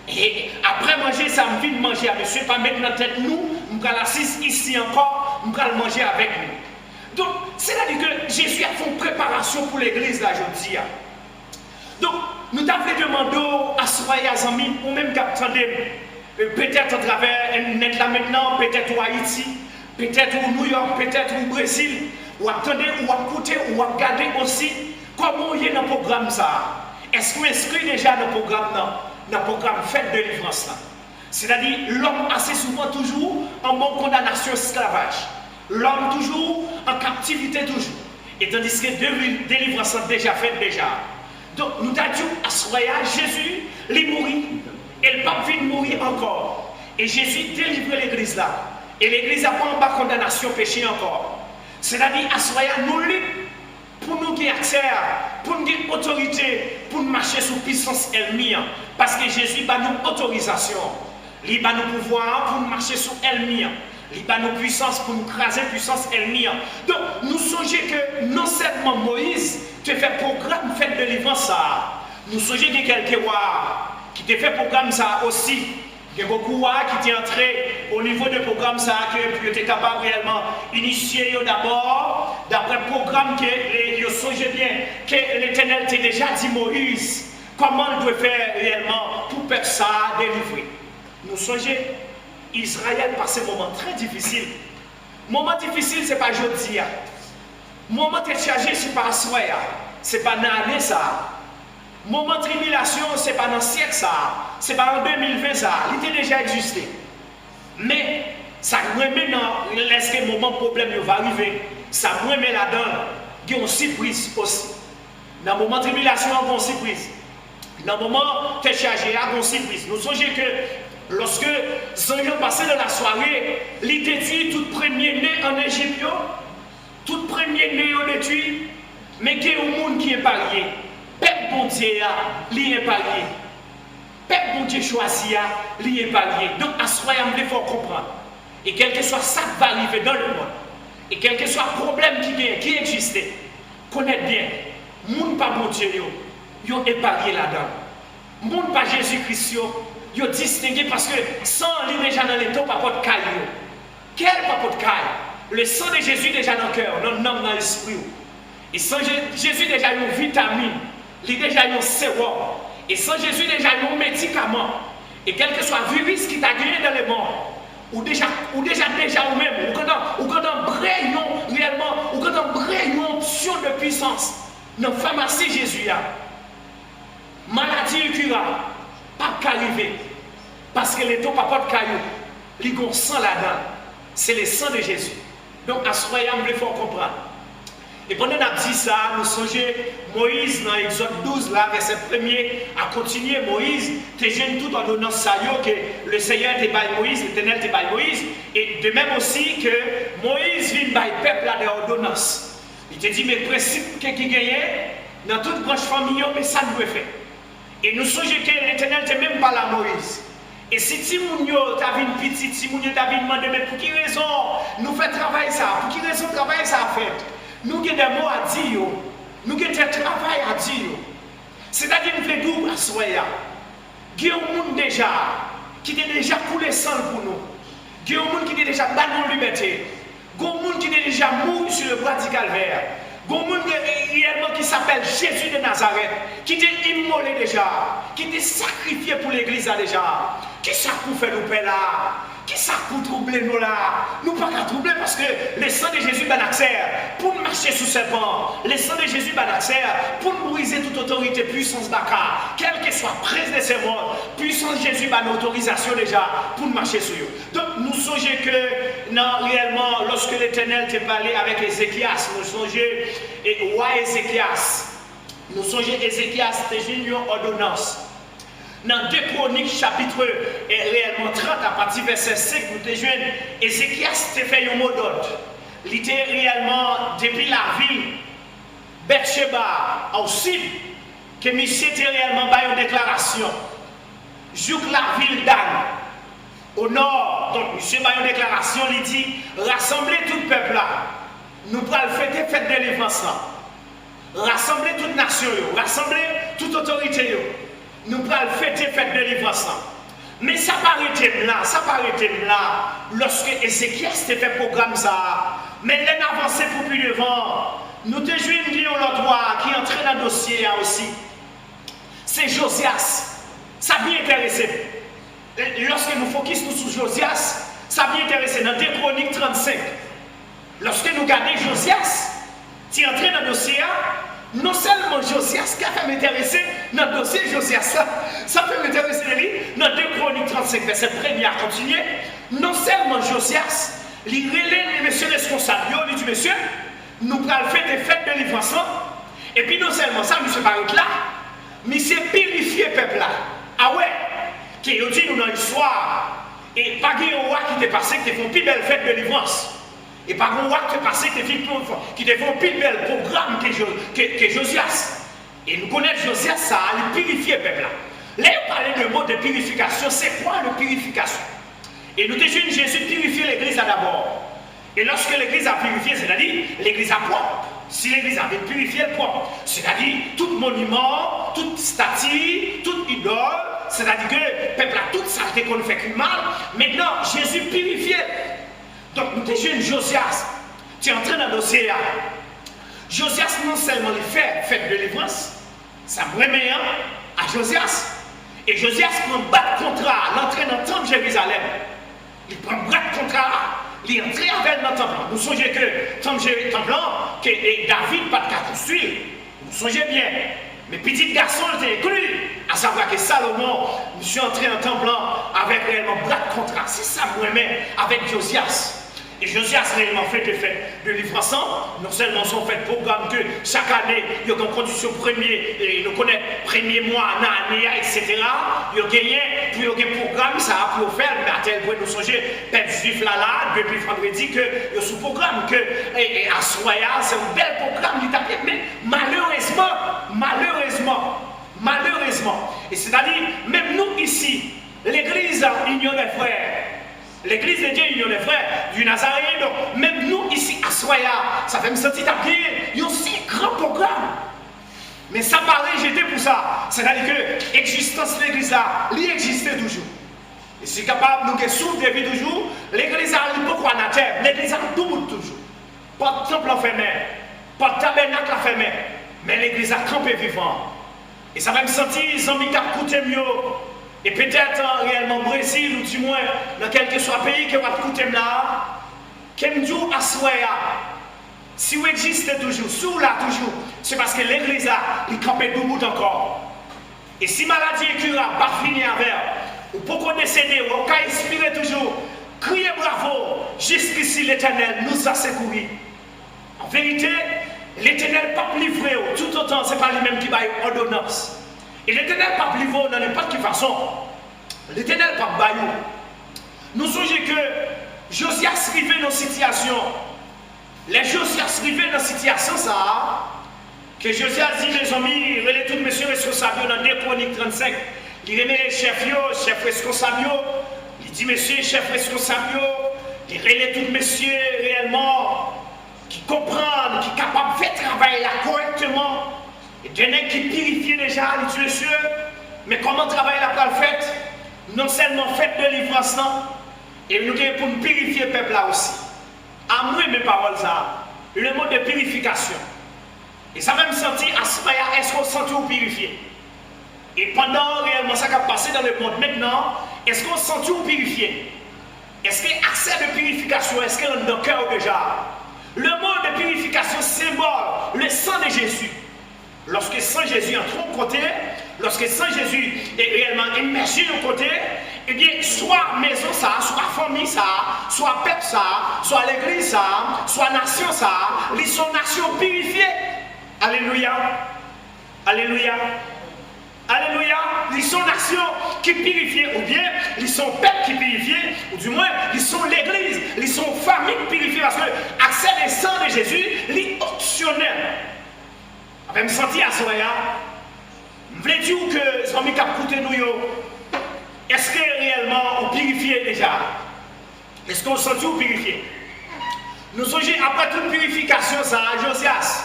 Et après manger, ça me vient de manger à monsieur, pas mettre dans la tête nous, nous allons assis ici encore, nous allons manger avec nous. Donc, c'est-à-dire que Jésus a fait une préparation pour l'église là, je dis. Donc, nous t'avons demandé à soyez amis, ou même qu'attendez, peut-être à travers net là maintenant, peut-être au Haïti, peut-être au New York, peut-être au Brésil, ou attendez, ou écoutez, ou regardez aussi comment il y a dans le programme ça. Est-ce que vous inscrivez déjà dans le programme Fête de délivrance là? C'est-à-dire, l'homme assez souvent toujours en bonne condamnation esclavage. L'homme toujours en captivité toujours. Et tandis que délivrance déjà faite déjà. Donc, nous avons dit, soya, Jésus, il mourit. Et le pape vient mourir encore. Et Jésus délivre l'église là. Et l'église n'a pas en bas condamnation péché encore. C'est-à-dire, à soya, nous libres pour nous gagner accès, pour nous gagner autorité, pour nous marcher sous puissance ennemie. Parce que Jésus a nous autorisation. Il a nous pouvoir pour nous marcher sous ennemi. Il a nous puissance pour nous craser puissance ennemie. Donc, nous songeons que non seulement Moïse te fait programme fait de délivrance ça. Nous songeons que quelqu'un qui te fait programme ça aussi. Il y a beaucoup qui sont entrés au niveau de programme ça que tu es capable réellement d'initier d'abord d'après le programme que vous songez bien que l'Éternel t'a déjà dit Moïse comment il doit faire réellement pour faire ça délivrer. Nous songeons Israël passe un moment très difficile. Moment difficile, ce n'est pas aujourd'hui. Moment de chargé, ce n'est pas soir. Ce n'est pas dans l'année ça. Moment de tribulation, ce n'est pas dans le siècle ça. Ce n'est pas en 2020 ça. Il était déjà existé. Mais ça remet dans le moment problème va arriver. Ça remet là-dedans. Il y a une surprise aussi. Dans le moment de tribulation, il y a une surprise. Dans le moment de chargé, il y a une surprise. Nous songeons que lorsque Zangyo passait dans la soirée, il détruit tout premier-né en Égypte, tout premier-né en détruit, mais il y a un monde qui est parié. Peuple bon Dieu, il est parié. Peuple bon Dieu choisi, il est parié. Donc, à ce moment-là, il faut comprendre. Et quel que soit ça qui va arriver dans le monde, et quel que soit le problème qui existe, connaître bien, le monde pas bon Dieu, il est parié là-dedans. Le monde pas Jésus-Christ, il est distingué parce que sans lui déjà dans les temps, pas de caille. Quel pas de caille? Le sang de Jésus déjà dans le cœur, dans l'âme, dans l'esprit. Et sans Jésus déjà une vitamine, il déjà un sérum. Et sans Jésus déjà un médicament. Et quel que soit le virus qui t'a gagné dans le monde, ou déjà ou même, ou quand on brayon réellement, ou quand on brayon option de puissance, dans la pharmacie Jésus a. Maladie incurable, pas qu'arriver. Parce que les taux pas de caillou, ils ont sang là-dedans. C'est le sang de Jésus. Donc à ce moment-là, il faut comprendre. Et pendant qu'on a dit ça, nous songeons Moïse dans Exode 12, là, verset 1er, à continuer Moïse, tu gênes tout en donnant ça, que le Seigneur te baille Moïse, l'Éternel te baille Moïse, et de même aussi que Moïse vient bailler le peuple là des ordonnances. Il te dit, mais le principe qui gagnait, dans toute branche familiale, mais ça nous est fait. Et nous songeons que l'Éternel te même pas là Moïse. Et si Timounio t'avais une petite, Timounio t'avait demandé, mais pour qui raison nous fait travailler ça? Pour qui raison travailler ça fait? Nous avons des mots à dire, nous avons des travail à dire. C'est-à-dire que nous faisons à soi. Il y a un monde déjà qui a déjà coulé sang pour nous. Il y a un monde qui a déjà battu nos libertés. Il y a un monde qui a déjà mouru sur le bras du calvaire. Il y a un monde réellement qui s'appelle Jésus de Nazareth, qui était immolé déjà, qui était sacrifié pour l'église déjà. Qui ça pour faire nous paix là? Qui ça pour troubler nous là? Nous pas qu'à troubler parce que le sang de Jésus va accès pour marcher sous serpent. Le sang de Jésus va accès pour briser toute autorité, puissance baka. Quel que soit prise de ces mondes, puissance Jésus va l'autorisation déjà pour marcher sur eux. Donc nous songeons que non, réellement, lorsque l'Éternel t'a parlé avec Ézéchias, nous songeons et roi Ézéchias. Nous songeons Ézéchias, c'était une ordonnance. Dans 2 Chroniques chapitre réellement 30 à partir verset 5, nous te joignons Ézéchias te fait un mot d'ordre. Il était réellement depuis la ville Bethsheba au sud que monsieur était réellement fait une déclaration. Jouk la ville d'An au nord, donc monsieur fait une déclaration, il dit rassembler tout le peuple là. Nous pourrons fêter fête de délivrance là. Rassembler toute nation, rassembler toute autorité. Nous pourrons fêter fête de délivrance. Mais ça paraît là, lorsque Ézéchias te fait programme ça. Mais l'en avancé pour plus devant, nous te jouons l'autre roi qui est entré dans le dossier aussi. C'est Josias. Ça a bien intéressé. Lorsque nous focusons sur Josias, ça a bien intéressé dans 2 Chroniques 35. Lorsque nous regardons Josias, tu es entré dans le dossier. Non seulement Josias qui a fait m'intéresser dans le dossier Josias, ça fait m'intéresser dans 2 Chroniques 35, verset 1er à continuer. Non seulement Josias, il relève monsieur responsable, il dit monsieur, nous allons faire des fêtes de délivrance. Et puis non seulement ça, monsieur paraît là, mais c'est pire purifier le peuple là. Ah ouais, qui dit nous dans l'histoire, et pas un roi qui t'est passé, qui te font plus belle fête de délivrance. Et pas un roi qui t'est passé, qui te font plus belle programme que Josias. Et nous connaissons Josias, ça a purifié le peuple là. Là, on parlait de mot de purification. C'est quoi la purification? Et nous avons vu Jésus purifier l'église d'abord. Et lorsque l'église a purifié, c'est-à-dire l'église a propre. Si l'église avait purifié le propre, c'est-à-dire tout monument, toute statue, toute idole, c'est-à-dire que le peuple a toute saleté qu'on fait qu'une mal. Maintenant, Jésus purifié. Donc nous avons vu Josias. Tu es en train d'annoncer. Josias non seulement il fait fête de délivrance, ça remet à Josias. Et Josias prend bas de contrat, l'entrée dans le temple de Jérusalem. Il prend bas de contrat, il entre avec dans le temple. Nous songeons que le temple que David pas de cas construire. Nous songeons bien. Mais petit garçon était inclus, à savoir que Salomon, je suis entré dans le temple avec réellement bas de contrat. C'est ça remet avec Josias. Et Josias réellement fait des fêtes de délivrance. Non seulement sont faites programme que chaque année, il y a une condition première, et nous connaissons premier mois, année, etc. Il y a gagné, puis il y a un programme, ça a pour faire, mais à tel point nous songeons, peuple juif là, depuis vendredi, que il y a sous programme, que à Soya, c'est un bel programme, mais malheureusement, et c'est-à-dire, même nous ici, l'église Union des frères, l'église de Dieu, Union des frères, du Nazaréen, donc même nous ici à Soya, ça fait me sentir tapis, il y a aussi un grand programme. Mais ça paraît j'étais pour ça. C'est-à-dire que l'existence de l'église là, elle existait toujours. Et si capable, nous qui souffrons depuis toujours, l'église a beaucoup en terre, l'église a tout toujours. Pas de temple fermé, pas de tabernacle fermé, mais l'église a campé vivant. Et ça va me sentir, ils ont mis qu'à coûter mieux. Et peut-être réellement au Brésil ou du moins dans quel que soit pays qui va coûter là, qui me dit à Soya, si vous existez toujours, sous là toujours, c'est parce que l'église a campé debout encore. Et si maladie est curable, pas fini avec, ou pourquoi décéder, ou qu'à inspirer toujours, criez bravo, jusqu'ici l'Éternel nous a secourus. En vérité, l'Éternel pas livré, tout autant, ce n'est pas lui-même qui va ordonnance. Et l'Éternel pas livré dans n'importe quelle façon. L'Éternel pas baillou. Nous songeons que Josias arrivait dans une situation. Les Josias arrivaient dans une situation, ça, que Josias dit, mes amis, il relève tous messieurs responsables dans 2 Chroniques 35. Il remet les chefs responsables. Il dit, messieurs, chefs responsables. Il relève tous messieurs réellement qui comprennent, qui sont capables de faire travailler là correctement. Et des nègres qui purifient déjà les Dieu, mais comment travailler la pour le fait? Non seulement fait de délivrance, et nous devons pour nous purifier le peuple là aussi. À moi, mes paroles, ça, le mot de purification. Et ça va me sentir à ce moment est-ce qu'on se sent tout purifié? Et pendant réellement ça qui a passé dans le monde maintenant, est-ce qu'on se sent tout purifié? Est-ce qu'il y a accès de purification? Est-ce qu'il y a dans le cœur déjà? Le mot de purification symbole le sang de Jésus. Lorsque le sang de Jésus entre au côté, lorsque le sang de Jésus est réellement immergé au côté, eh bien, soit maison ça, soit famille ça, soit peuple ça, soit l'église ça, soit nation ça, ils sont nations purifiées. Alléluia. Alléluia. Alléluia. Ils sont nations qui purifient, ou bien ils sont peuple qui purifient, ou du moins ils sont l'église, ils sont famille purifiée, parce que accès au sang de Jésus, est optionnel. Je me sentir à ce moment-là, je voulais dire que les amis qui ont écouté nous, est-ce que réellement on purifie déjà? Est-ce qu'on se sent purifié? Nous sommes après toute purification, ça, Josias.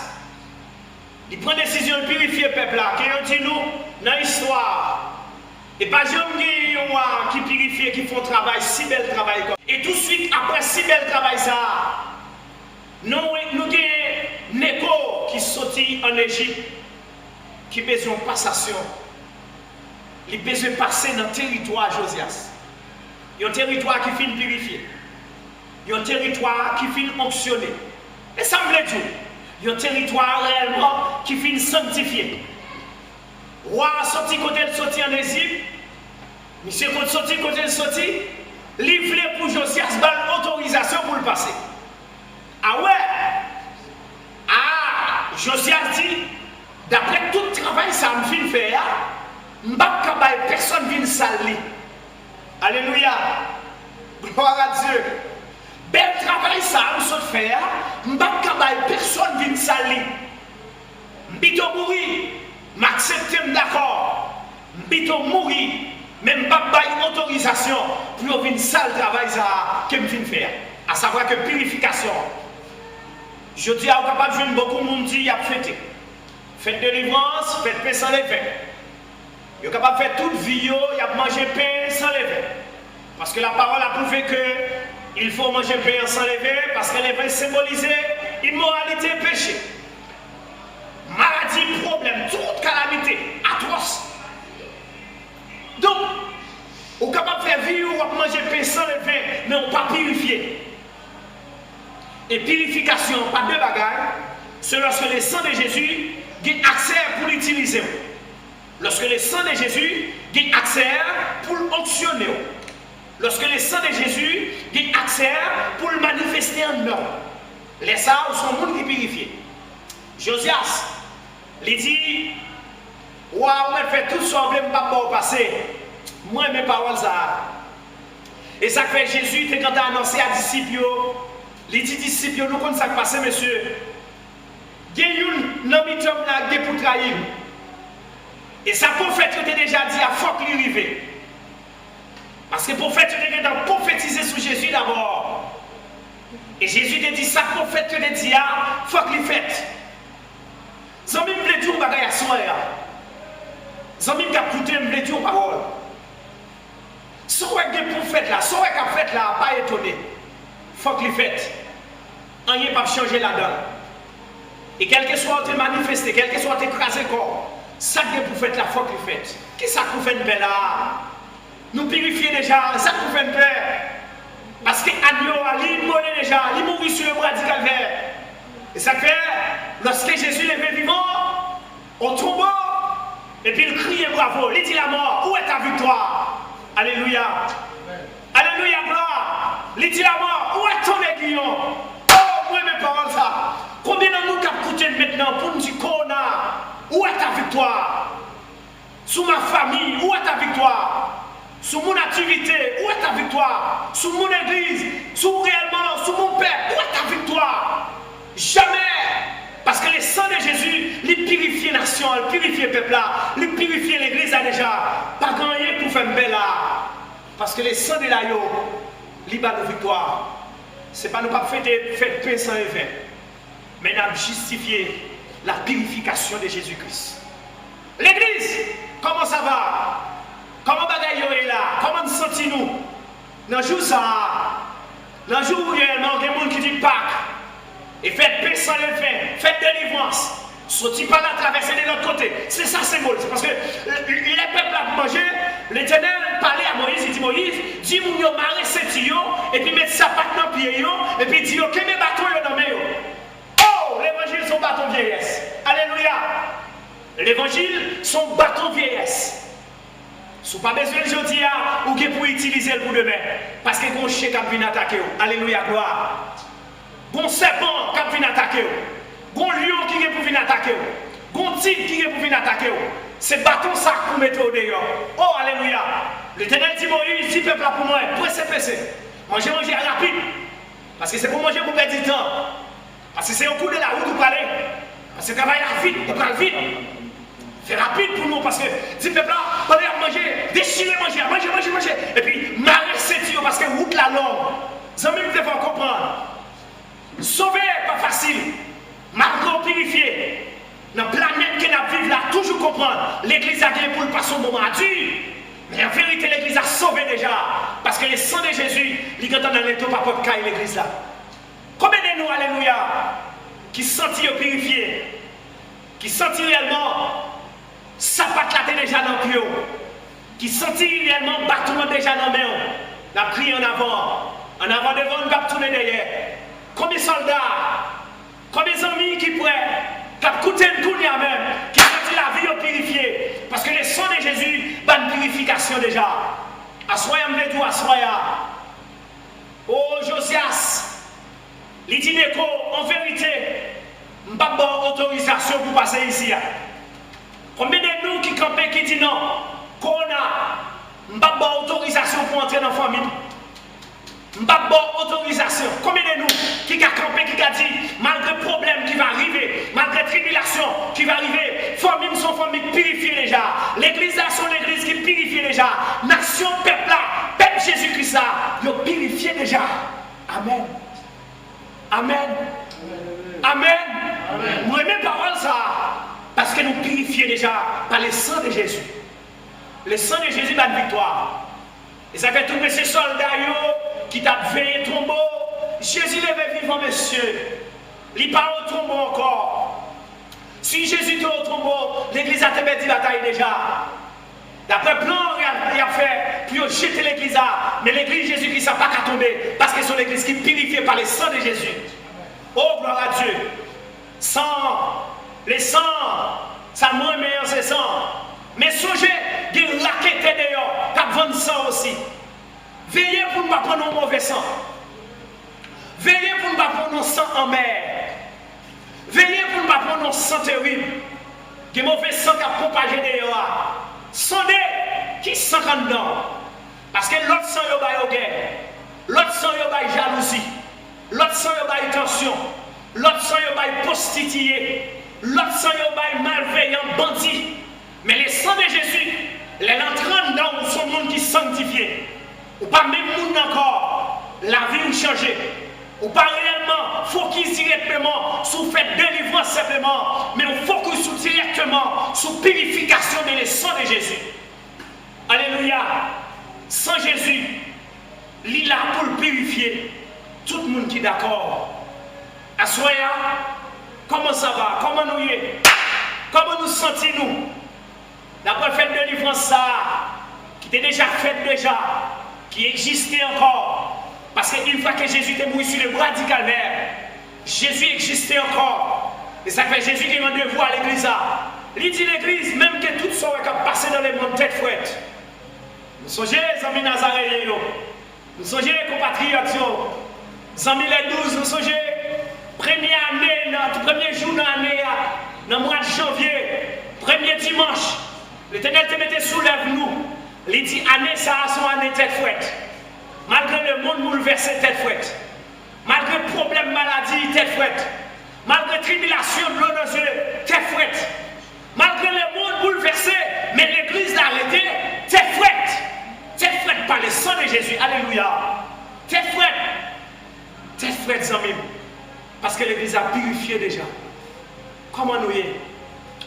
Il prend décision de purifier le peuple là, qui dit nous dans l'histoire. Et pas jamais qui purifient, qui font travail, si bel travail. Et tout de suite, après si bel travail, ça, nous avons Néco qui sortit en Égypte, qui a besoin de passation. Il a besoin de passer dans le territoire Josias. Il y a un territoire qui finit purifié. Il y a un territoire qui finit fonctionné. Et ça me dit, il y a un territoire réellement qui finit sanctifié. Roi sorti côté de sorti en Égypte, monsieur sorti côté de sorti, livré pour Josias, autorisation pour le passer. Ah ouais! Ah! Josias dit, d'après tout le travail ça me fait faire, M'pas capable personne vient salir. Alléluia. Gloire à Dieu. Bel travail ça, nous sommes faire. M'pas capable personne vient salir. M'bito mourir, m'accepter d'accord. M'bito mourir, même pas bail autorisation pour venir sale travail ça que me viens faire. À savoir que purification. Je dis à vous capable de jouer beaucoup de monde dit y a fêté. Faites de délivrance, faites pain sans levain. Vous êtes capable de faire toute vie, il y a manger pain sans levain. Parce que la parole a prouvé que il faut manger pain sans levain parce que le levain symbolise immoralité, péché. Maladie, problème, toute calamité, atroce. Donc, vous êtes capable de faire vie ou manger pain sans levain, mais on ne pas purifier. Et purification, pas deux bagages, c'est lorsque le sang de Jésus a accès pour l'utiliser. Lorsque le sang de Jésus a accès pour l'onctionner. Lorsque le sang de Jésus a accès pour le manifester en nous. Les ça sont monde qui purifient. Josias, il dit, waouh, on fait tout ça, on ne pas passer. Moi, mes paroles, ça. Et ça fait Jésus, quand il a annoncé à disciples, il dit disciples, nous connaissons ça qui passe, monsieur. Il y a un homme qui pour trahir. Et ça prophète était déjà dit à faut qu'il arrive. Parce que prophète était dans prophétiser sur Jésus d'abord. Et Jésus te dit ça prophète te dit à faut qu'il fait. Zami me dit bagay à soir. Zami me écouter me dit parole. Soit que prophète là, soit qu'a fait là pas étonné. Faut qu'il fait. Rien pas changer là-dedans. Et quel que soit te manifester, quel que soit t'écraser corps, ça que vous faites la fois que vous faites. Qui ça que vous faites là? Nous purifions déjà, ça que vous faites parce que Agneau, il mourait déjà, il mourit sur le bras du calvaire. Et ça fait, lorsque Jésus est vivant, on tombe, et puis il crie bravo, il dit la mort, où est ta victoire? Alléluia. Alléluia, gloire. Il dit la mort, où est ton aiguillon? Oh, moi mes paroles ça. Combien de nous qui écouté maintenant pour nous dire qu'on a, où est ta victoire? Sous ma famille, où est ta victoire? Sous mon activité, où est ta victoire? Sous mon église, sous réellement, sous mon père, où est ta victoire? Jamais! Parce que le sang de Jésus, il purifie la nation, il purifie le peuple là, il purifie l'église là déjà. Pas grand rien pour faire un bel là. Parce que le sang de l'agneau, il bat nos victoires. Ce n'est pas nous pas faire pain sans levain. Mais nous avons justifié la purification de Jésus-Christ. L'église, comment ça va? Comment bagaille est là? Comment nous sentons-nous? Dans le jour ça, dans le jour où réellement il y a des gens qui disent Pâques, et faites paix sans levain, faites délivrance, sortis par là, traversez de l'autre côté. C'est ça symbole. C'est parce que les peuples ont mangé, l'Éternel parlait à Moïse, il dit Moïse, dis-moi, marrer ces tuyaux, et puis mettre sa patte dans le pied, et puis dis, ok, mes bateaux, ils ont nommé. Oh, l'évangile, son bâton vieillesse. Alléluia. L'évangile, son bâton vieillesse. Si vous n'avez pas besoin de jeudi, ou que pour utiliser le pour demain. Parce que vous chien qui vient attaquer. Alléluia, gloire. Bon serpent qui vient attaquer. Bon lion qui vient pour venir attaquer. Bon tigre qui vient pour venir attaquer. C'est bâton ça pour mettre au dehors. Oh, alléluia. L'Éternel dit Moïse, dit peuple pour moi, pressez. Manger rapide. Parce que c'est pour manger pour perdre du temps. Parce que c'est au cours de la route où vous parlez. Parce que travail vite, vous parlez vite. C'est rapide pour nous parce que si peuple là, parlez à manger, déchirer manger. Et puis marrer ces tuyaux parce que route la longue. Les amis me devons comprendre. Sauver pas facile. Marquer purifier. Dans la planète que nous vivons là, toujours comprendre. L'église a gagné pour le passer au moment dur. Mais en vérité, l'église a sauvé déjà. Parce que le sang de Jésus, il est dans les taux par rapport à l'église là. Combien de nous, alléluia, qui sentit purifier, qui sentit réellement sa patte là déjà dans le pied, qui sentit réellement bâtiment déjà dans la main, la prié en avant devant, nous va tourner derrière. Combien de soldats, combien d'amis qui pourraient, qui ont coûté le coup même, qui sentit la vie purifiée, parce que le sang de Jésus va une purification déjà. Assoya me tout, assoya. Oh Josias. Il dit en vérité, je n'ai pas d'autorisation pour passer ici. Combien de nous qui campent qui disent non, Corona, je n'ai pas d'autorisation pour entrer dans la famille. Je n'ai pas d'autorisation. Combien de nous qui a campé, qui a dit, malgré le problème qui va arriver, malgré la tribulation qui va arriver, famille sont familles purifiées déjà. L'église sont l'église qui purifie déjà. Nation, peuple là, peuple Jésus-Christ là, ils ont purifié déjà. Amen. Amen. Amen. Moi, mes paroles ça, parce que nous purifions déjà par le sang de Jésus. Le sang de Jésus va de victoire. Et ça fait tous ces soldats qui t'a veillé tombeau. Jésus est vivant, monsieur. Il n'est pas au tombeau encore. Si Jésus est au tombeau, l'église a perdu la bataille déjà. D'après le plan, il a fait pour jeter l'église. Mais l'église Jésus-Christ n'a pas qu'à tomber. Parce que c'est l'église qui est purifiée par le sang de Jésus. Oh, gloire à Dieu. Sang, le sang, ça moins meilleur, c'est sang. Mais songez, il y a une raquette d'ailleurs, qui a 20 sang aussi. Veillez pour ne pas prendre un mauvais sang. Veillez pour ne pas prendre un sang en mer. Veillez pour ne pas prendre un sang terrible. Il y a un mauvais sang qui a propagé d'ailleurs. Sondez qui sang en dedans. Parce que l'autre sang est au guerre. L'autre sang est jalousie. L'autre sang est tension. L'autre sang est prostitué. L'autre sang est malveillant, bandit. Mais le sang de Jésus, il est entrant dans son monde qui est sanctifié. Ou pas même monde encore, la vie ou changer. Ou pas réellement focus directement sur fait délivrance simplement, mais on focus directement sur purification de le sang de Jésus. Alléluia. Sans Jésus, il est là pour le purifier. Tout le monde qui est d'accord. Assoya, comment ça va? Comment nous y est? Comment nous sentons-nous? D'après fait de délivrance ça, qui était déjà fait déjà, qui existait encore. Parce qu'une fois que Jésus était mort sur le bras du calvaire, Jésus existait encore. Et ça fait Jésus qui m'a de voir l'église. Il dit l'église, même que tout ça va passer dans les mondes tête fouette. Nous songez, les amis Nazaréens, nous songez, les compatriotes, les amis les 12, nous songez, première année, notre premier jour dans l'année, dans le mois de janvier, premier dimanche. L'Éternel te mettait soulève nous. Il dit année ça son année tête fouette. Malgré le monde bouleversé tête fouette. Malgré le problème maladie tête fouette. Malgré la tribulation de l'eau dans eux tête fouette. Malgré le monde bouleversé, mais l'église l'a arrêté tête fouette. Tête fouette par le sang de Jésus. Alléluia. Tête fouette. Tête fouette, amis. Parce que l'église a purifié déjà. Comment nous y est?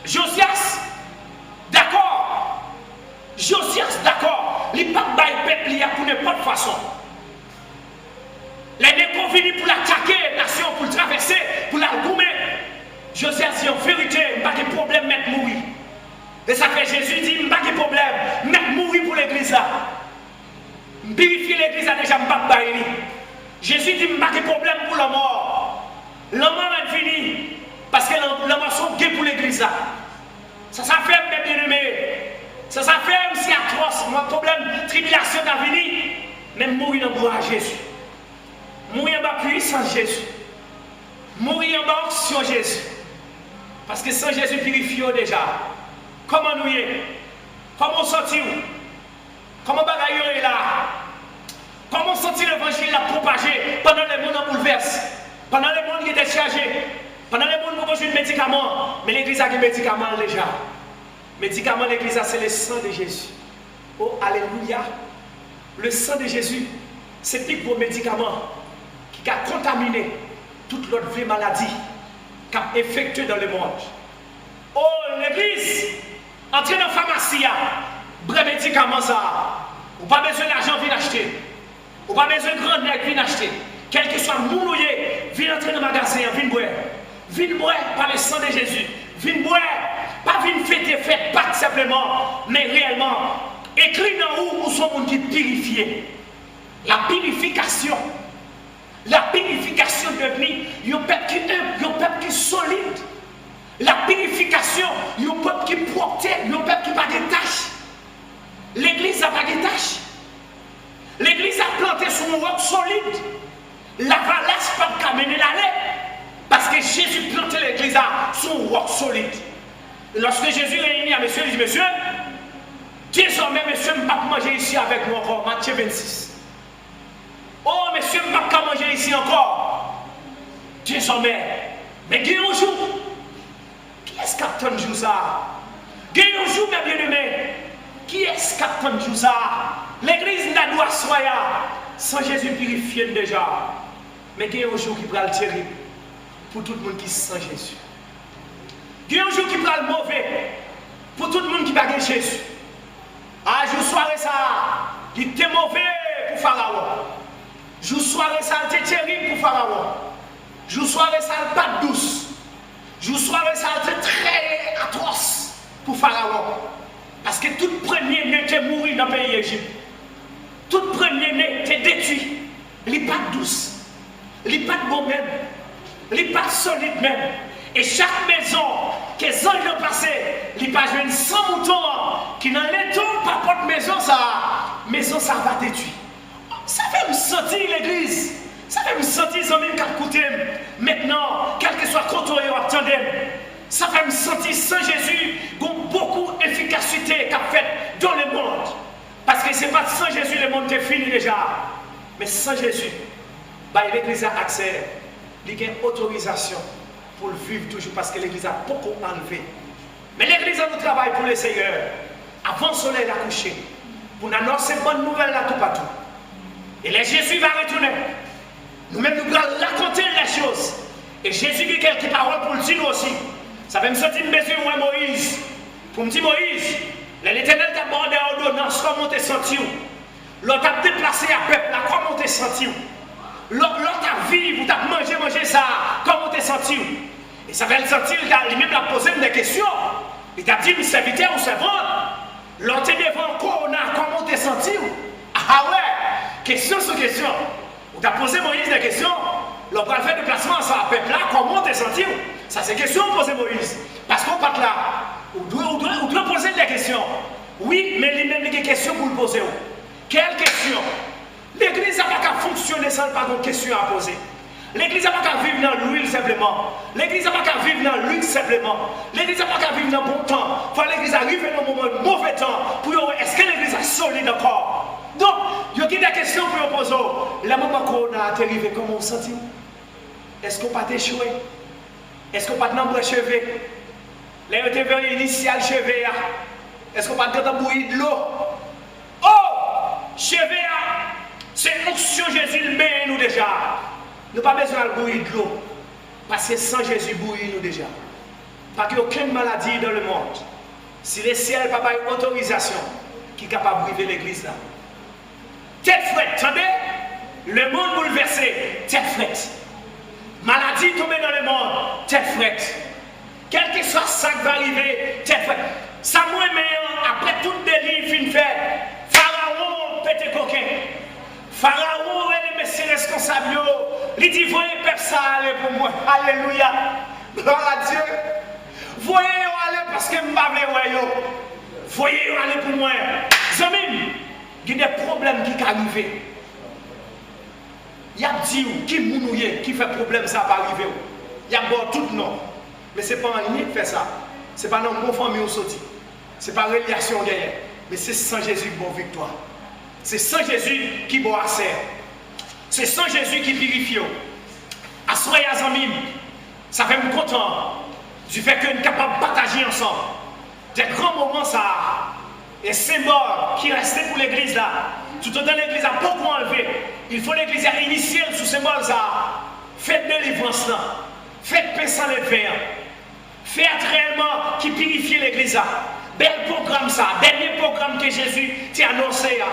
Josias. D'accord. Josias, d'accord. Les papes baillent peuple pour n'importe façon. Les négros venus pour l'attaquer, la nation, pour le traverser, pour la goumer. Josias dit en vérité, il n'y a pas de problème, mettre mourir. Et ça fait Jésus dit, il n'y a pas de problème, mettre mourir pour l'église là. Purifier l'église là déjà, il n'y a pas de bailler. Jésus dit, il n'y a pas de problème pour la mort. La mort est finie. Parce que la mort sont gays pour l'église là. Ça fait mes bien-aimés. Ça fait si atroce, mon problème, tribulation d'avenir, même mourir en bas à Jésus. Mourir en bas puissance Jésus. Mourir en bas action Jésus. Parce que sans Jésus purifie déjà. Comment nous y est? Comment sortir? Comment bagaille est là? Comment sortir l'évangile la propager pendant les mondes en bouleverse? Pendant les mondes qui étaient chargés? Pendant les mondes qui ont besoin de médicaments? Mais l'église a des médicaments déjà. Médicament, l'église, c'est le sang de Jésus. Oh, alléluia. Le sang de Jésus, c'est plus gros médicament qui a contaminé toute l'autre vraie maladie qui a effectué dans le monde. Oh, l'église, entrez dans la pharmacie, bref médicament ça. Ou pas besoin d'argent, viens acheter. Ou pas besoin de grand nègre, viens acheter. Quel que soit mounouillé, viens entrer dans le magasin, viens boire. Viens boire par le sang de Jésus. Viens boire. Pas venir fêter, fête, pas simplement, mais réellement, écrit dans où sont les gens qui purifient. La purification. La purification devient un peuple qui humble, un peuple qui est solide. La purification, un peuple qui est propre, un peuple qui n'a pas de tâches. L'église n'a pas de tâches. L'église a planté sur un roc solide. La valasse ne peut pas mener l'aller. Parce que Jésus plantait l'église sur un roc solide. Lorsque Jésus réunit à monsieur, il dit, monsieur, désormais, monsieur, je ne peux pas manger ici avec moi encore. Matthieu 26. Oh, monsieur, je ne peux pas manger ici encore. Désormais. Mais il y a un jour. Qui est-ce qui attend le jour ça? Il y a un jour, mes bien-aimés. Qui est-ce qui attend le jour ça? L'église n'a doit soyer sans Jésus purifier déjà. Mais il y a un jour qui prend le terrible pour tout le monde qui sans Jésus. Il y a un jour qui prend le mauvais pour tout le monde qui n'a pas Jésus. Ah, jour soirée ça, il était mauvais pour Pharaon. Jour soirée ça, il était terrible pour Pharaon. Jour soirée ça, il pas douce. Jour soirée ça, il était très atroce pour Pharaon. Parce que tout premier-né était mort dans le pays d'Égypte. Tout premier-né était détruit. Il n'est pas douce. Il n'est pas bon même. Il n'est pas solide même. Et chaque maison que les anges ont passé, il n'y a pas joué 100 moutons qui n'en est pas pour maison ça va détruire. Ça fait me sentir l'église. Ça fait me sentir les amis qui écoutent. Maintenant, quel que soit le côté où attendez, ça fait me sentir sans Jésus, qui a beaucoup d'efficacité qu'a fait dans le monde. Parce que ce n'est pas sans Jésus le monde est fini déjà. Mais sans Jésus, l'église a accès, il y a une autorisation pour le vivre toujours parce que l'église a beaucoup enlevé. Mais l'église a un travail pour le Seigneur. Avant le soleil à coucher, pour nous annoncer bonne nouvelle là tout partout. Et les Jésus va retourner. Nous-mêmes nous allons raconter les choses. Et Jésus dit quelques paroles pour le dire aussi. Ça fait me sentir besoin moi Moïse. Pour me dire Moïse, l'Éternel t'a demandé à ordonnance comment t'es senti. L'autre a déplacé à peuple là, comment t'es senti. L'autre a vécu, t'as mangé ça, comment t'es senti. Et ça fait le sentir, lui-même l'a posé des questions. Il t'a dit, serviteur ou servante, l'autre est devant Corona, comment t'es senti. Ah ouais, question sur question. On t'a posé Moïse des questions. L'autre a fait déplacement à peuple là, comment t'es senti. Ça c'est question posée Moïse. Parce qu'on part là, on doit poser des questions. Oui, mais lui-même a des questions pour le poser. Quelle question? L'église n'a pas qu'à fonctionner sans pas de questions à poser. L'église n'a pas qu'à vivre dans l'huile simplement. L'église n'a pas qu'à vivre dans l'huile simplement. L'église n'a pas qu'à vivre dans le bon temps. Il faut que l'église arrive dans un moment de mauvais temps pour voir est-ce que l'église est solide encore. Donc, il y a des questions pour poser. Le moment qu'on a arrivé, comment on se sent? Est-ce qu'on n'a pas échoué? Est-ce qu'on n'a pas de cheveux? Les événements initial cheveux. Est-ce qu'on n'a pas de bouillie de l'eau? Oh! Cheveux! C'est l'onction Jésus le met nous déjà. Nous n'avons pas besoin de bouillir de l'eau. Parce que sans Jésus bouillir nous déjà. Parce qu'il n'y a aucune maladie dans le monde. Si le ciel n'a pas une autorisation qui est capable de briser l'église là. Tête frette, attendez? Le monde bouleversé, tête frette. Maladie tombée dans le monde, tête frette. Quel que soit ça qui va arriver, tête frette. Ça moi après tout délire fin fait. Pharaon pète coquin. Pharaon est le messie responsable. Il dit, voyez, peuple, ça aller pour moi. Alléluia. Gloire à Dieu. Voyez, aller parce que je ne vais pas aller. Voyez, aller pour moi. Zamim, il y a des problèmes qui arrivent. Il y a dit qui mounouye, qui fait problème, ça va arriver. Il y a bon tout non. Mais ce n'est pas un lien qui fait ça. Ce n'est pas dans mon famille ou sorti. Ce n'est pas relation gagnée. Mais c'est sans Jésus qui bon victoire. C'est sans Jésus qui bon accès. C'est sans Jésus qui purifie. À soyez amis, ça fait me content du fait que nous sommes capables de partager ensemble des grands moments ça. Et c'est mort qui restait pour l'église là. Tout autant l'église a beaucoup enlevé. Il faut l'église à initier sous ces mots ça. Faites délivrance là. Faites paix sans les faire. Faites réellement qui purifie l'église là. Bel programme ça. Dernier programme que Jésus t'a annoncé là.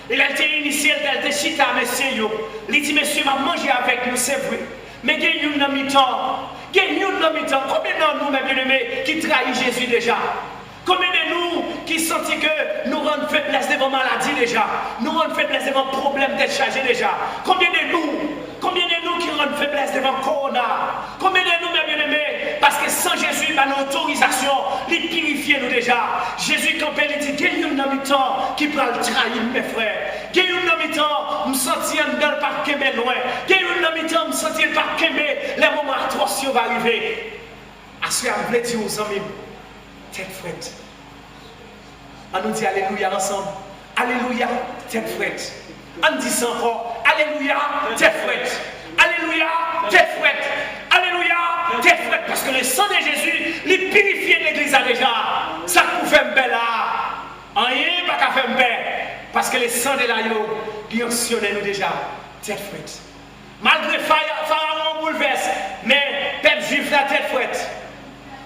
Il a été initié, il a été chita, messieurs. Il dit, monsieur, va manger avec nous, c'est vrai. Mais il y a une mi-temps. Il y a une mi-temps. Combien de nous, mes bien-aimés, qui trahissent Jésus déjà? Combien de nous qui sentent que nous rendons faiblesse devant maladie déjà? Nous rendons faiblesse devant problème d'être chargé déjà? Combien de nous qui rendent faiblesse devant Corona? Combien de nous, mes bien-aimés? Parce que sans Jésus, il a une autorisation, il purifie nous déjà. Jésus, quand il dit, il y a une mi-temps qui prend le trahir, mes frères. Il y a une mi-temps, me sentir dans le parc loin. Il y a une mi-temps, me sentir le parc les moments atroces vont arriver. À ce que je voulais dire aux amis, tête frette. On nous dit Alléluia ensemble. Alléluia, tête frette. On dit ça encore. Alléluia, tête frette. Alléluia, tête frette. Alléluia, tête frette. Parce que le sang de Jésus, il purifie l'église déjà. Ça nous fait un bel là. Rien pas qu'à faire un bel. Parce que le sang de l'agneau, il anctionne nous déjà. Tête frette. Malgré Pharaon bouleverse, mais peuple juif la tête frette.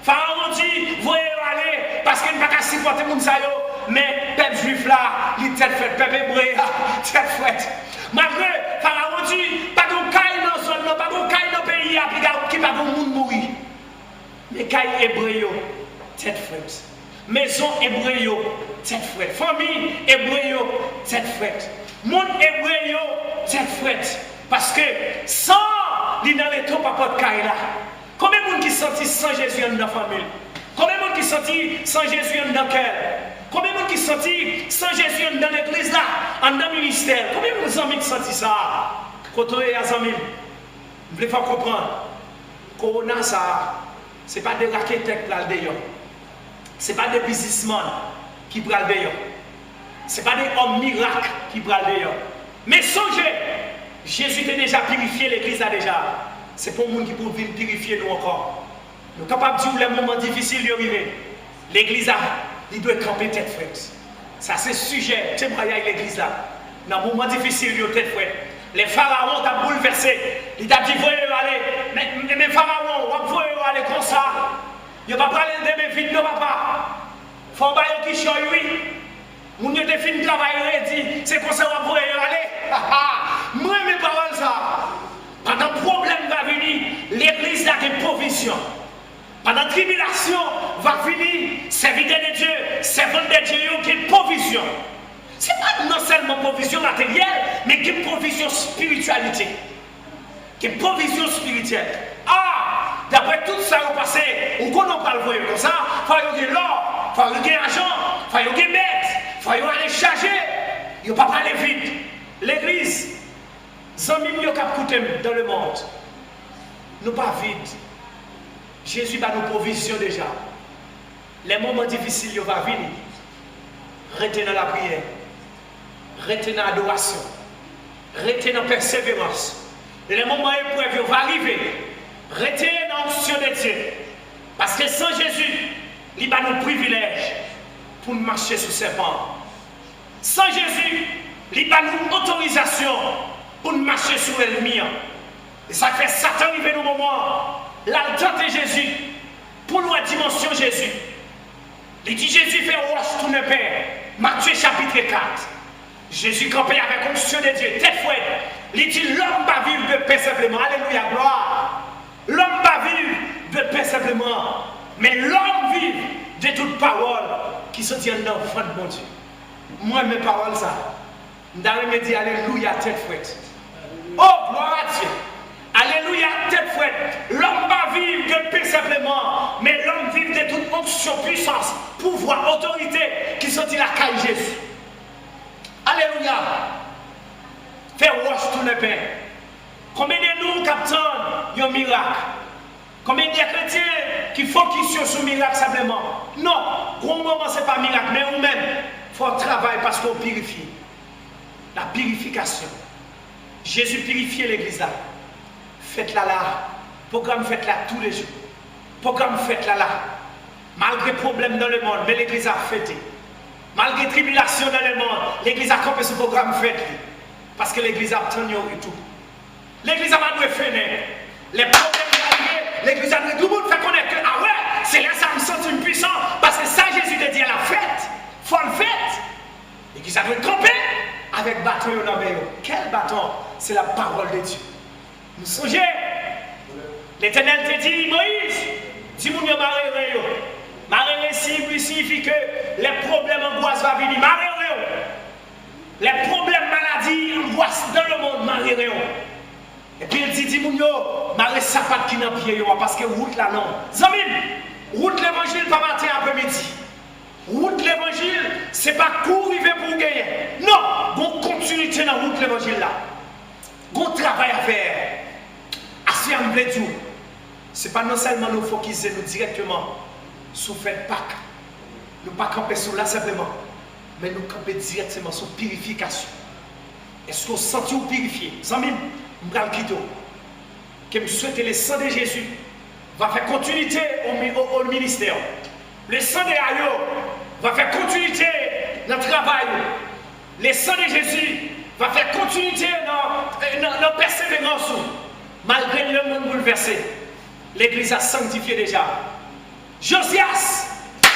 Pharaon dit, voyez aller, parce qu'il ne va pas supporter mon sayo, mais peuple juif là, il tête frette, peuple hébreu, tête frette. Malgré Pharaon dit, pas de caille dans zone, pas de caille dans le pays, qui pas de monde mourir. Mais caille hébreu, tête frette. Maison hébreu, tête frette. Famille hébreu, tête frette. Monde hébreu, tête frette. Parce que sans l'île dans les taux, papa de caille là. Combien de monde qui sentit sans Jésus dans la famille? Combien de monde qui sentit sans Jésus dans le cœur? Combien de monde qui sentit sans Jésus dans l'église là, dans le ministère? Combien de amis qui sentit ça? Quand on est à amis, vous voulez faire comprendre. Corona ça, c'est pas des raquettes qui prennent d'ailleurs. C'est pas des businessmen qui prennent d'ailleurs. C'est pas des hommes miracles qui prennent d'ailleurs. Mais songez, Jésus a déjà purifié l'église là déjà. C'est pour les gens qui peuvent venir purifier nous encore. Nous sommes capables de dire les moments difficiles qui arrivent. L'église, il doit camper tête frette. Ça, c'est le sujet. C'est moi avec l'église là. Dans les moments difficiles, il doit tête frette. Les pharaons ont bouleversé. Ils ont dit, voyez aller. Mais pharaons, voyez aller comme ça. Il ne va pas parler de mes vides, non, papa. Il faut que qui choisit, oui. Mon Dieu a fini de travailler et dit, c'est comme ça que vous voyez aller. Moi, mes paroles, ça. Pendant le problème va venir, l'église a des provisions. Pendant la tribulation va venir, serviteur de Dieu, servant de Dieu, qui a une provision. Ce n'est pas non seulement provision matérielle, mais qui a une provision spiritualité. Qui a une provision spirituelle. Ah, d'après tout ça qui est passé, on ne peut pas le voir comme ça, il faut y avoir l'or, il faut y avoir l'argent, il faut y avoir des bêtes, il faut y aller charger. Il ne faut pas aller vite. L'église, Zami mieux qu'à coûter dans le monde. Nous pas vide. Jésus va nous provision déjà. Les moments difficiles ils vont venir. Restez dans la prière. Restez dans l'adoration. Restez dans la persévérance. Les moments épreuves vont arriver. Restez dans l'onction de Dieu. Parce que sans Jésus, il va nous privilège pour marcher sous ses bancs. Sans Jésus, il va nous autorisation pour marcher sur l'ennemi. Et ça fait Satan arriver au moment, l'altante de Jésus, pour la dimension Jésus. Il dit Jésus fait roche tout le père. Matthieu chapitre 4. Jésus campé avec onction de Dieu, tête fouette. Il dit l'homme va vivre de paix simplement. Alléluia, gloire. L'homme va vivre de paix simplement. Mais l'homme vit de toute parole qui se tient dans le fond de mon Dieu. Moi, mes paroles, ça. Dans me dit Alléluia, tête fouette. Oh, gloire à Dieu. Alléluia, tête fouette. L'homme va vivre de paix simplement, mais l'homme vit de toute onction, puissance, pouvoir, autorité qui sont la caille Jésus. Alléluia. Faire roche tout le pain. Combien de nous captons un miracle? Combien de chrétiens qui focusent sur ce miracle simplement? Non, gros moment c'est pas miracle, mais vous-même, il faut travailler parce qu'on purifie. La purification. Jésus purifiait l'église là. Faites-la là. Programme faites-la tous les jours. Programme faites-la là. Malgré problème dans le monde, mais l'église a fêté. Malgré tribulation dans le monde, l'église a campé ce programme faites. Parce que l'église a obtenu et tout. L'église a pas dû faire. Les problèmes arrivés, l'église a dû tout le monde fait connaître que ah ouais, c'est là ça me sent une puissance. Parce que ça Jésus te dit à la fête. Faut le fête. L'église a dû camper avec bâton et la main. Quel bâton? C'est la parole de Dieu. Nous songez. L'Éternel te dit, Moïse, dis-moi marrer. Marrer signifie que les problèmes angoisse vont venir. Marrer. Les problèmes maladies angoisse dans le monde, marrer. Et puis il dit, dis-moi, marrer sapat qui n'a pied, parce que route là non. Zamim, route l'évangile pas matin après-midi. Route l'évangile, c'est pas courir pour gagner. Non, bon continuité dans route l'évangile là. Bon travail à faire. Assis en blé. C'est pas non seulement nous focuser nous directement sur fait Pâques, Nous ne pas camper sur là simplement, mais nous camper directement sur purification. Est-ce qu'on sent ou purifié? Zambim, m'bral kito. Que me souhaite le sang de Jésus va faire continuité au ministère. Le sang de Ayo va faire continuité dans le travail. Le sang de Jésus va faire continuité dans la persévérance. Malgré le monde bouleversé, l'Église a sanctifié déjà. Josias,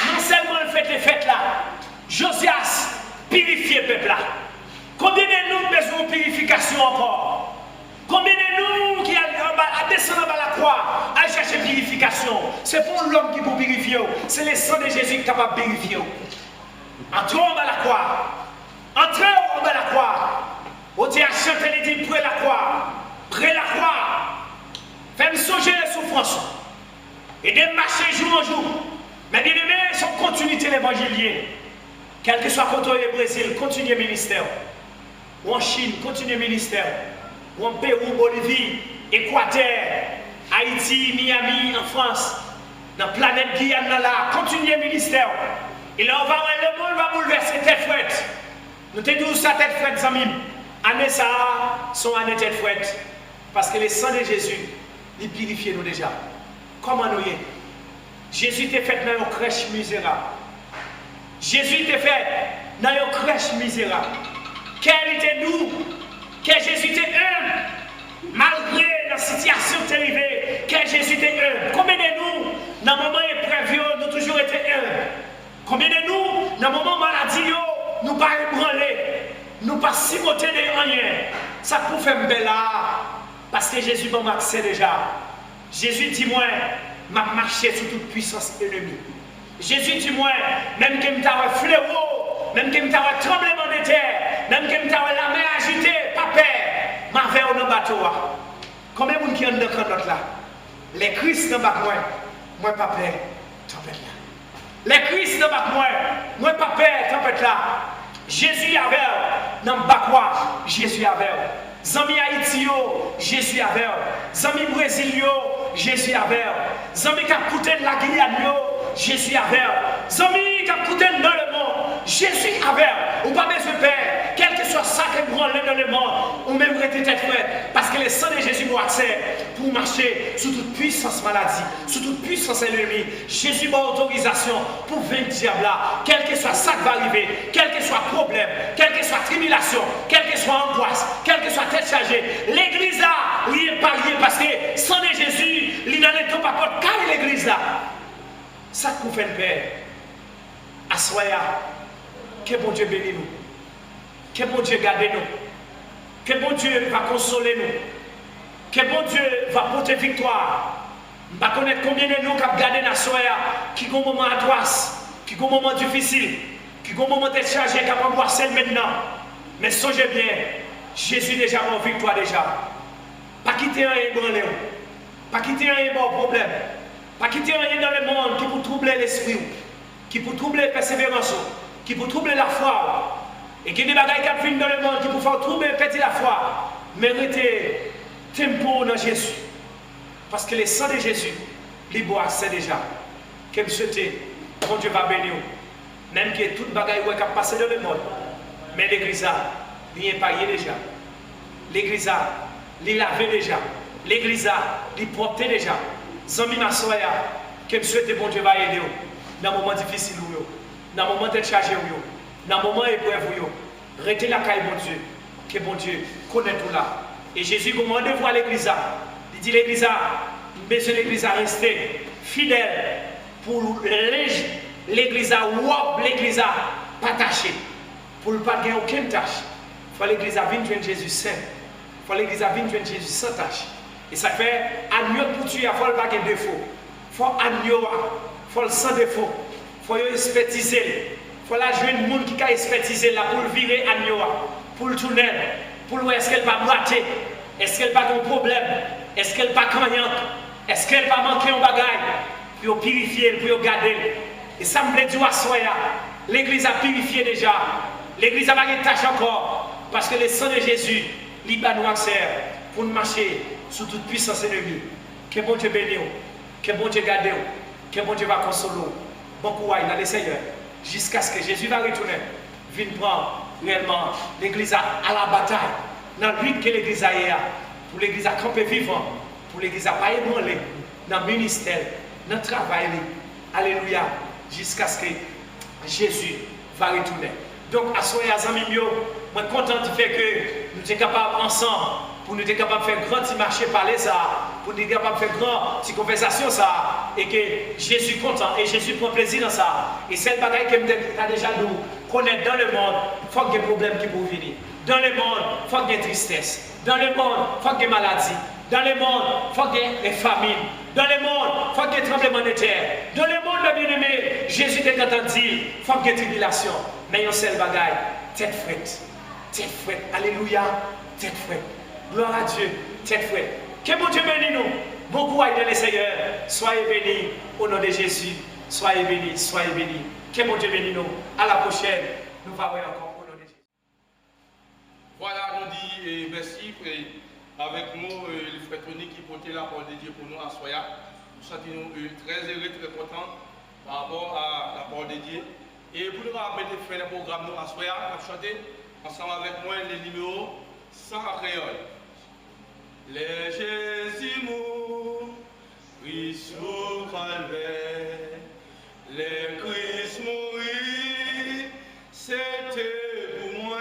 non seulement il fait les fêtes là, Josias purifie le peuple là. Combien de nous besoin de purification encore? Combien de nous qui a descendu à la croix à chercher purification? C'est pour l'homme qui peut purifier. C'est le sang de Jésus qui est capable de purifier. Entrons à la croix. Entrez à la croix. On dit à chanter les dix près la croix. Près la croix. Faites-nous songer les souffrances. Et de marcher jour en jour. Mais bien aimé, son continuité l'évangélien. Quel que soit côté au Brésil, continuez le ministère. Ou en Chine, continuez le ministère. Ou en Pérou, Bolivie, Équateur, Haïti, Miami, en France, dans la planète Guyane, là, continuez le ministère. Et là, le monde va bouleverser tête fouette. Nous te disons ça tête fouette, Zamim. Année ça, son année tête fouette. Parce que le sang de Jésus, il purifie nous déjà. Comment nous y est? Jésus t'a fait dans une crèche misérable. Jésus t'a fait dans une crèche misérable. Quel était nous? Que Jésus était humble. Malgré la situation qui est arrivée, que Jésus était humble. Combien de nous, dans le moment épreuve, nous avons toujours été humbles? Combien de nous, dans le moment maladie, nous pas ébranlés? Nous pas simoter de rien. Ça pour faire un bel art. Parce que Jésus m'a accès déjà. Jésus dit moi, m'a marché sous toute puissance ennemie. Jésus dit moi, même que je un fléau, même que je un tremblement de terre, même que je la mer agitée, pas peur, m'a fait dans le bateau. Combien de gens qui ont dans notre là? Les Christ dans le moi pas peur, tempête là. Les Christ dans le moi pas peur, tempête là. Jésus avait dans le bakwa, Jésus avait. Zami Haïti, Jésus avait. Zami Brésil, Jésus avait. Zami qui a coûté de la Guyane, Jésus avait. Zami qui a coûté dans le monde, Jésus avait. Ou pas besoin de père, quel que soit ça qui branle dans le monde, ou même rester tête prête. Parce que le sang de Jésus m'a accès pour marcher sous toute puissance maladie, sous toute puissance ennemie. Jésus m'a autorisation pour vaincre le diable là. Quel que soit ça qui va arriver, quel que soit problème, quelle que soit tribulation, quelle que soit angoisse, quelle que soit tête chargée, l'église là, il n'est pas lié parce que sang de Jésus, il n'a pas porte car l'église là. Ça qu'on fait une paix. Assoya, que bon Dieu bénisse nous. Que bon Dieu garde nous. Que bon Dieu va consoler nous. Que bon Dieu va porter victoire. Je ne sais pas combien de nous qui avons gardé la soya, qui ont un moment à droite, qui ont un moment difficile, qui ont un moment d'être chargé, qui ont angoissé maintenant. Mais songez bien, Jésus déjà en victoire déjà. Pas quitter un ébranlé, pas quitter un bon problème, pas quitter rien dans le monde qui peut troubler l'esprit, qui peut troubler la persévérance, qui peut troubler la foi. Et qu'il y a des bagailles qui viennent dans le monde qui peuvent faire troubler petit la foi. Méritez tempo dans Jésus. Parce que le sang de Jésus, il boit c'est déjà. Que me souhaitez, bon Dieu va bénir. Même que toute bagaille qui a passé dans le monde. Mais l'église a, il est payé déjà. L'église a, il lavé déjà. L'église a, il porté déjà. Zami ma soya, que me souhaitez, bon Dieu va aider. Dans le moment difficile, dans le moment d'être chargé, dans le moment épreuve, restez la caille, bon Dieu, que bon Dieu connaît tout là. Et Jésus commande de voir l'église. Il dit l'église, besoin l'église à rester fidèle pour l'église à wop, l'église à pas tâcher, pour ne pas gagner aucune tâche. Il faut l'église à venir joindre Jésus saint. Il faut l'église à venir joindre Jésus sans tâche. Et ça fait agneau pour tuer, il faut le baguer défaut. Il faut agneau, il faut le sans défaut. Il faut expertiser. Il faut la jouer le monde qui a expertisé là pour le virer agneau, pour le tourner, pour le voir est-ce qu'elle va rater, est-ce qu'elle va avoir un problème, est-ce qu'elle va gagnante, est-ce qu'elle va manquer un bagage, pour purifier, pour garder. Et ça me dit à soi, l'église a purifié déjà, l'église a pas de tâche encore, parce que le sang de Jésus, il va nous accès pour nous marcher sous toute puissance ennemie. Que bon Dieu bénisse, que bon Dieu garde, que bon Dieu va consoler. Bon courage dans le Seigneur. jusqu'à ce que Jésus va retourner, vienne prendre réellement l'église à la bataille, dans la lutte que l'église a hier, pour l'église à camper vivant, pour l'église à pas ébranler, dans le ministère, dans le travail. Alléluia, jusqu'à ce que Jésus va retourner. Donc, à soyez amis, je suis content du fait que nous sommes capables ensemble, pour nous être capables de faire grand petit marché parler ça, pour nous être capables de faire grand petite conversation ça, et que Jésus est content, et Jésus prend plaisir dans ça. Et c'est le bagage que nous avons déjà nous connaître dans le monde, il faut qu'il y ait des problèmes qui peuvent venir. Dans le monde, il faut qu'il y ait tristesse. Dans le monde, il faut qu'il y ait maladie. Dans le monde, il faut qu'il y ait des famines. Dans le monde, il faut qu'il y ait tremblement de terre. Dans le monde, le bien-aimé, Jésus est en train de dire, il faut qu'il y ait tribulation. Mais il y a un seul bagage, tête frette. Tête frette. Alléluia, tête frette. Gloire à Dieu, tête frette. Que mon Dieu bénisse nous. Bon courage dans les Seigneurs. Soyez bénis au nom de Jésus. Soyez bénis, soyez bénis. Que mon Dieu bénisse nous. À la prochaine. Nous allons encore au nom de Jésus. Voilà, nous dit merci avec nous, le frère Tony qui portait la parole de Dieu pour nous à Soya. Nous sentons très heureux, très contents par rapport à la parole de Dieu. Et pour nous rappeler de faire le programme nous à Soya, on va chanter ensemble avec moi les numéros 100 en créole. Les Jésus Christ au calvaire, les Christ mourir, c'était pour moi,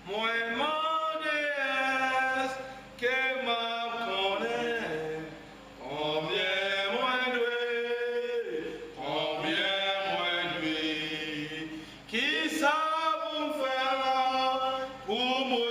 moi mon déesse, que m'a connaît, combien moins doué, combien moins doué, qui ça vous faire pour moi.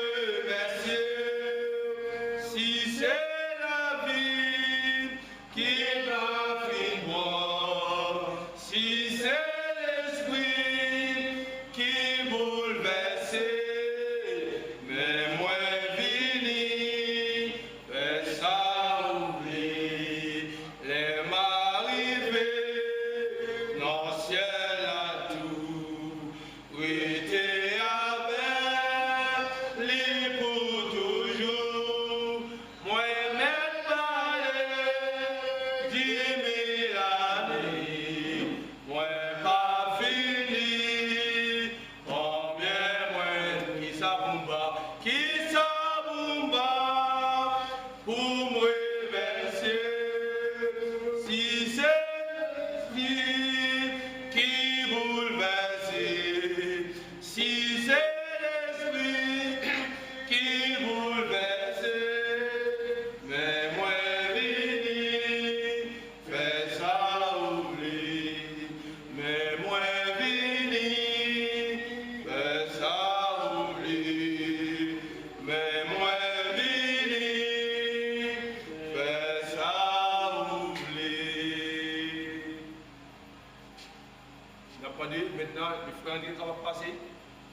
Maintenant, le frère André va passer,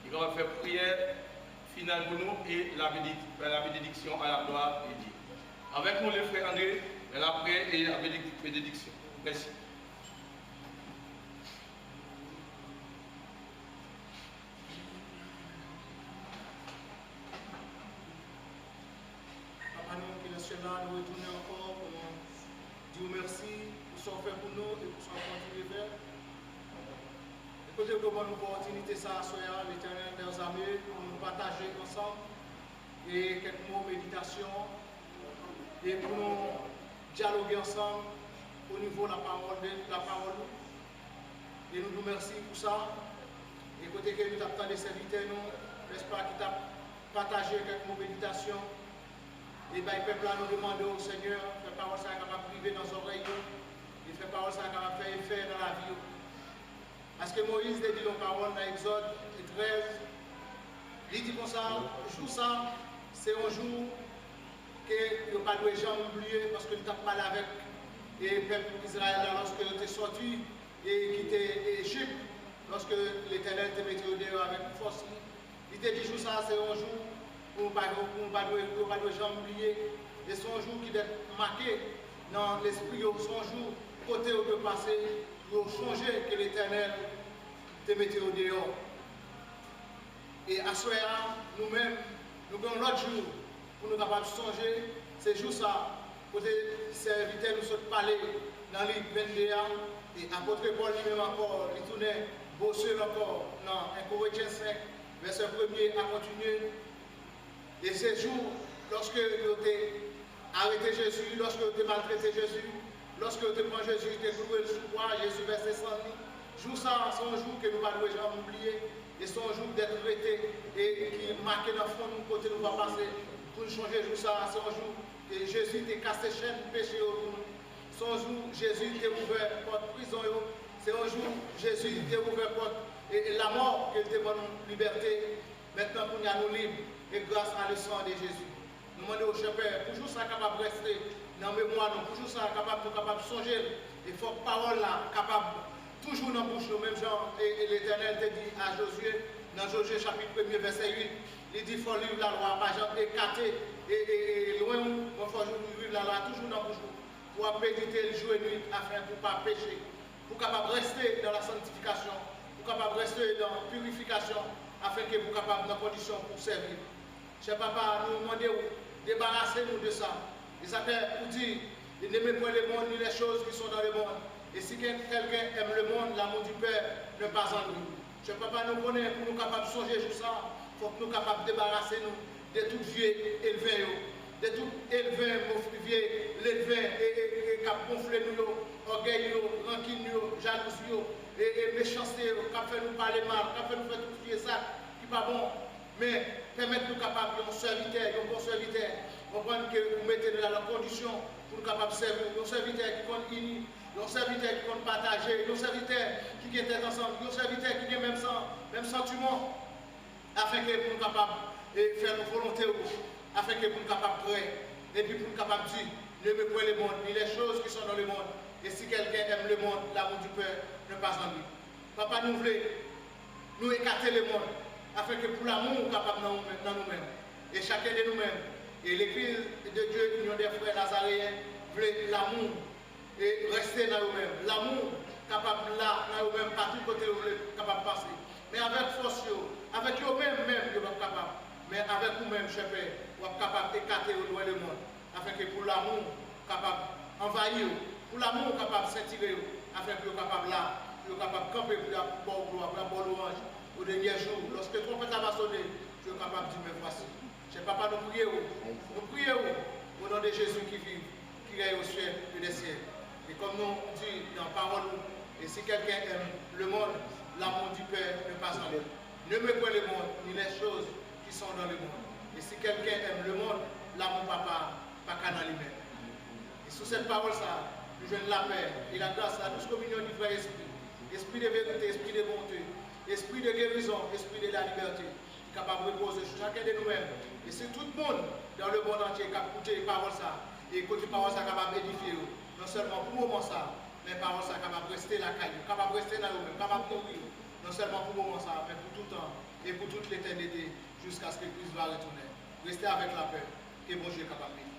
il va faire prière finale pour nous et la bénédiction à la gloire de Dieu. Avec nous, le frère André, la prière et la bénédiction. Merci. Papa, nous qui sommes là, nous retournons encore pour dire merci pour ce qu'on fait pour nous et pour ce qu'on continue de faire. Côté de bonne opportunité, ça, soyez l'Éternel des amis, pour nous partager ensemble et quelques mots de méditation et pour nous dialoguer ensemble au niveau de la parole. Et nous remercions pour ça. Et côté que nous avons des serviteurs, nous, j'espère qu'ils ont partagé quelques mots de méditation. Et bien, le peuple nous demande au Seigneur, fait parole ça capable de priver dans nos oreilles, et fait parole ça capable de faire effet dans la vie. Parce que Moïse a dit dans la parole dans Exode 13, il dit comme ça, jour ça, c'est un jour que nous ne pouvons jamais oublier parce que nous avons parlé avec le peuple d'Israël lorsque nous sommes sortis et quitté l'Égypte, lorsque l'Éternel était mis dehors avec force. Il dit jour ça, c'est un jour où nous ne pouvons jamais oublier. Et c'est un jour qui doit être marqué dans l'esprit, c'est un jour côté où on peut passer. Pour changer que l'Éternel te mette au dehors. Et à ce moment, nous-mêmes, nous avons l'autre jour pour nous capables de changer. C'est juste ça. Côté serviteur, nous sommes parlé dans les 22 ans. Et apôtre Paul lui-même encore, il tournait bosser encore dans 1 Corinthiens 5, verset 1er à continuer. Et ces jours, lorsque vous avez arrêté Jésus, lorsque vous avez maltraité Jésus, lorsque vous avez pris Jésus, vous avez cloué sous bois, Jésus versé 100 000. Jour ça, c'est un jour que nous ne pouvons jamais oublier. Et c'est un jour d'être traité et qui est marqué dans le fond, nous côté nous va passer. Pour nous changer jour ça, c'est un jour que Jésus a cassé chaîne péché au nous. C'est un jour Jésus a ouvert porte prison. C'est un jour Jésus a ouvert porte et la mort qu'il a donné nous liberté. Maintenant, pour nous libres et grâce à le sang de Jésus. Nous demandons au Père, toujours ça capable de rester dans la mémoire, nous, toujours ça capable de songer. Et faut parole là, capable, toujours dans la bouche, même genre, et l'Éternel te dit à Josué, dans Josué chapitre 1er, verset 8, il dit, il faut lire la loi, pas genre écarté, et loin, il faut lire la loi, toujours dans la bouche, pour méditer le jour et nuit, afin de ne pas pécher, pour capable rester dans la sanctification, pour capable rester dans la purification, afin que vous capable dans condition pour servir. Cher papa, nous demandons, débarrassez-nous de ça. Et ça fait pour dire, n'aimez pas le monde ni les choses qui sont dans le monde. Et si quelqu'un aime le monde, l'amour du Père ne pas en lui. Cher papa, nous connaissons, pour nous capables de songer sur ça, il faut que nous capables de débarrasser nous de tout vieux élevé, de tout élevé, vieux, l'élevé, et cap gonfler nous, orgueil, rancune, jalousie, et méchanceté, cap fait nous parler mal, cap fait nous faire tout ce ça qui n'est pas bon. Mais permettre nous capables de serviteur, un bon serviteur, comprendre que vous mettez dans la condition pour nous capables de servir, un serviteur qui compte uni, un serviteur qui compte partager, un serviteur qui est ensemble, un serviteur qui a même sentiment, afin que nous capables de faire nos volontés, afin que nous capables de créer, et puis pour nous capables de dire, ne me prenez le monde, ni les choses qui sont dans le monde. Et si quelqu'un aime le monde, l'amour du Père ne passe en lui. Papa, nous voulons nous écarter le monde, afin que pour l'amour capable dans nous-mêmes, et chacun de nous-mêmes, et l'Église de Dieu, l'Union des frères nazaréens, veut l'amour et rester dans nous-mêmes. L'amour capable là, dans nous-mêmes, partout côté où vous capable de passer. Mais avec force, avec vous-même, vous êtes capable. Mais avec vous-même, cher Père, vous êtes capable d'écarter au loin le monde, afin que pour l'amour capable d'envahir, pour l'amour capable de s'attirer, afin que vous êtes capable là, vous êtes capable de camper pour la bonne gloire, pour la bonne louange. Au dernier jour, lorsque le trompette va sonner, je suis capable de dire, mais voici. Cher papa, nous prions au nom de Jésus qui vit, qui règne au ciel et des ciels. Et comme nous dit dans la parole, et si quelqu'un aime le monde, l'amour du Père ne passe en lui. Ne me prenez le monde, ni les choses qui sont dans le monde. Et si quelqu'un aime le monde, l'amour papa, pas qu'à dans lui-même. Et sous cette parole, ça, nous jouons la paix et la grâce à tous communion du vrai esprit. Esprit de vérité, esprit de bonté. Esprit de guérison, esprit de la liberté, capable de reposer sur chacun de nous-mêmes. Et c'est tout le monde dans le monde entier qui a écouté les paroles ça, et écouté les paroles ça capable d'édifier, non seulement pour le moment ça, mais les paroles ça capable de rester la caille, capable de rester dans nous-mêmes, capable de mourir, non seulement pour le moment ça, mais pour tout le temps et pour toute l'éternité, jusqu'à ce que Christ va retourner. Restez avec la paix, que bon Dieu est capable de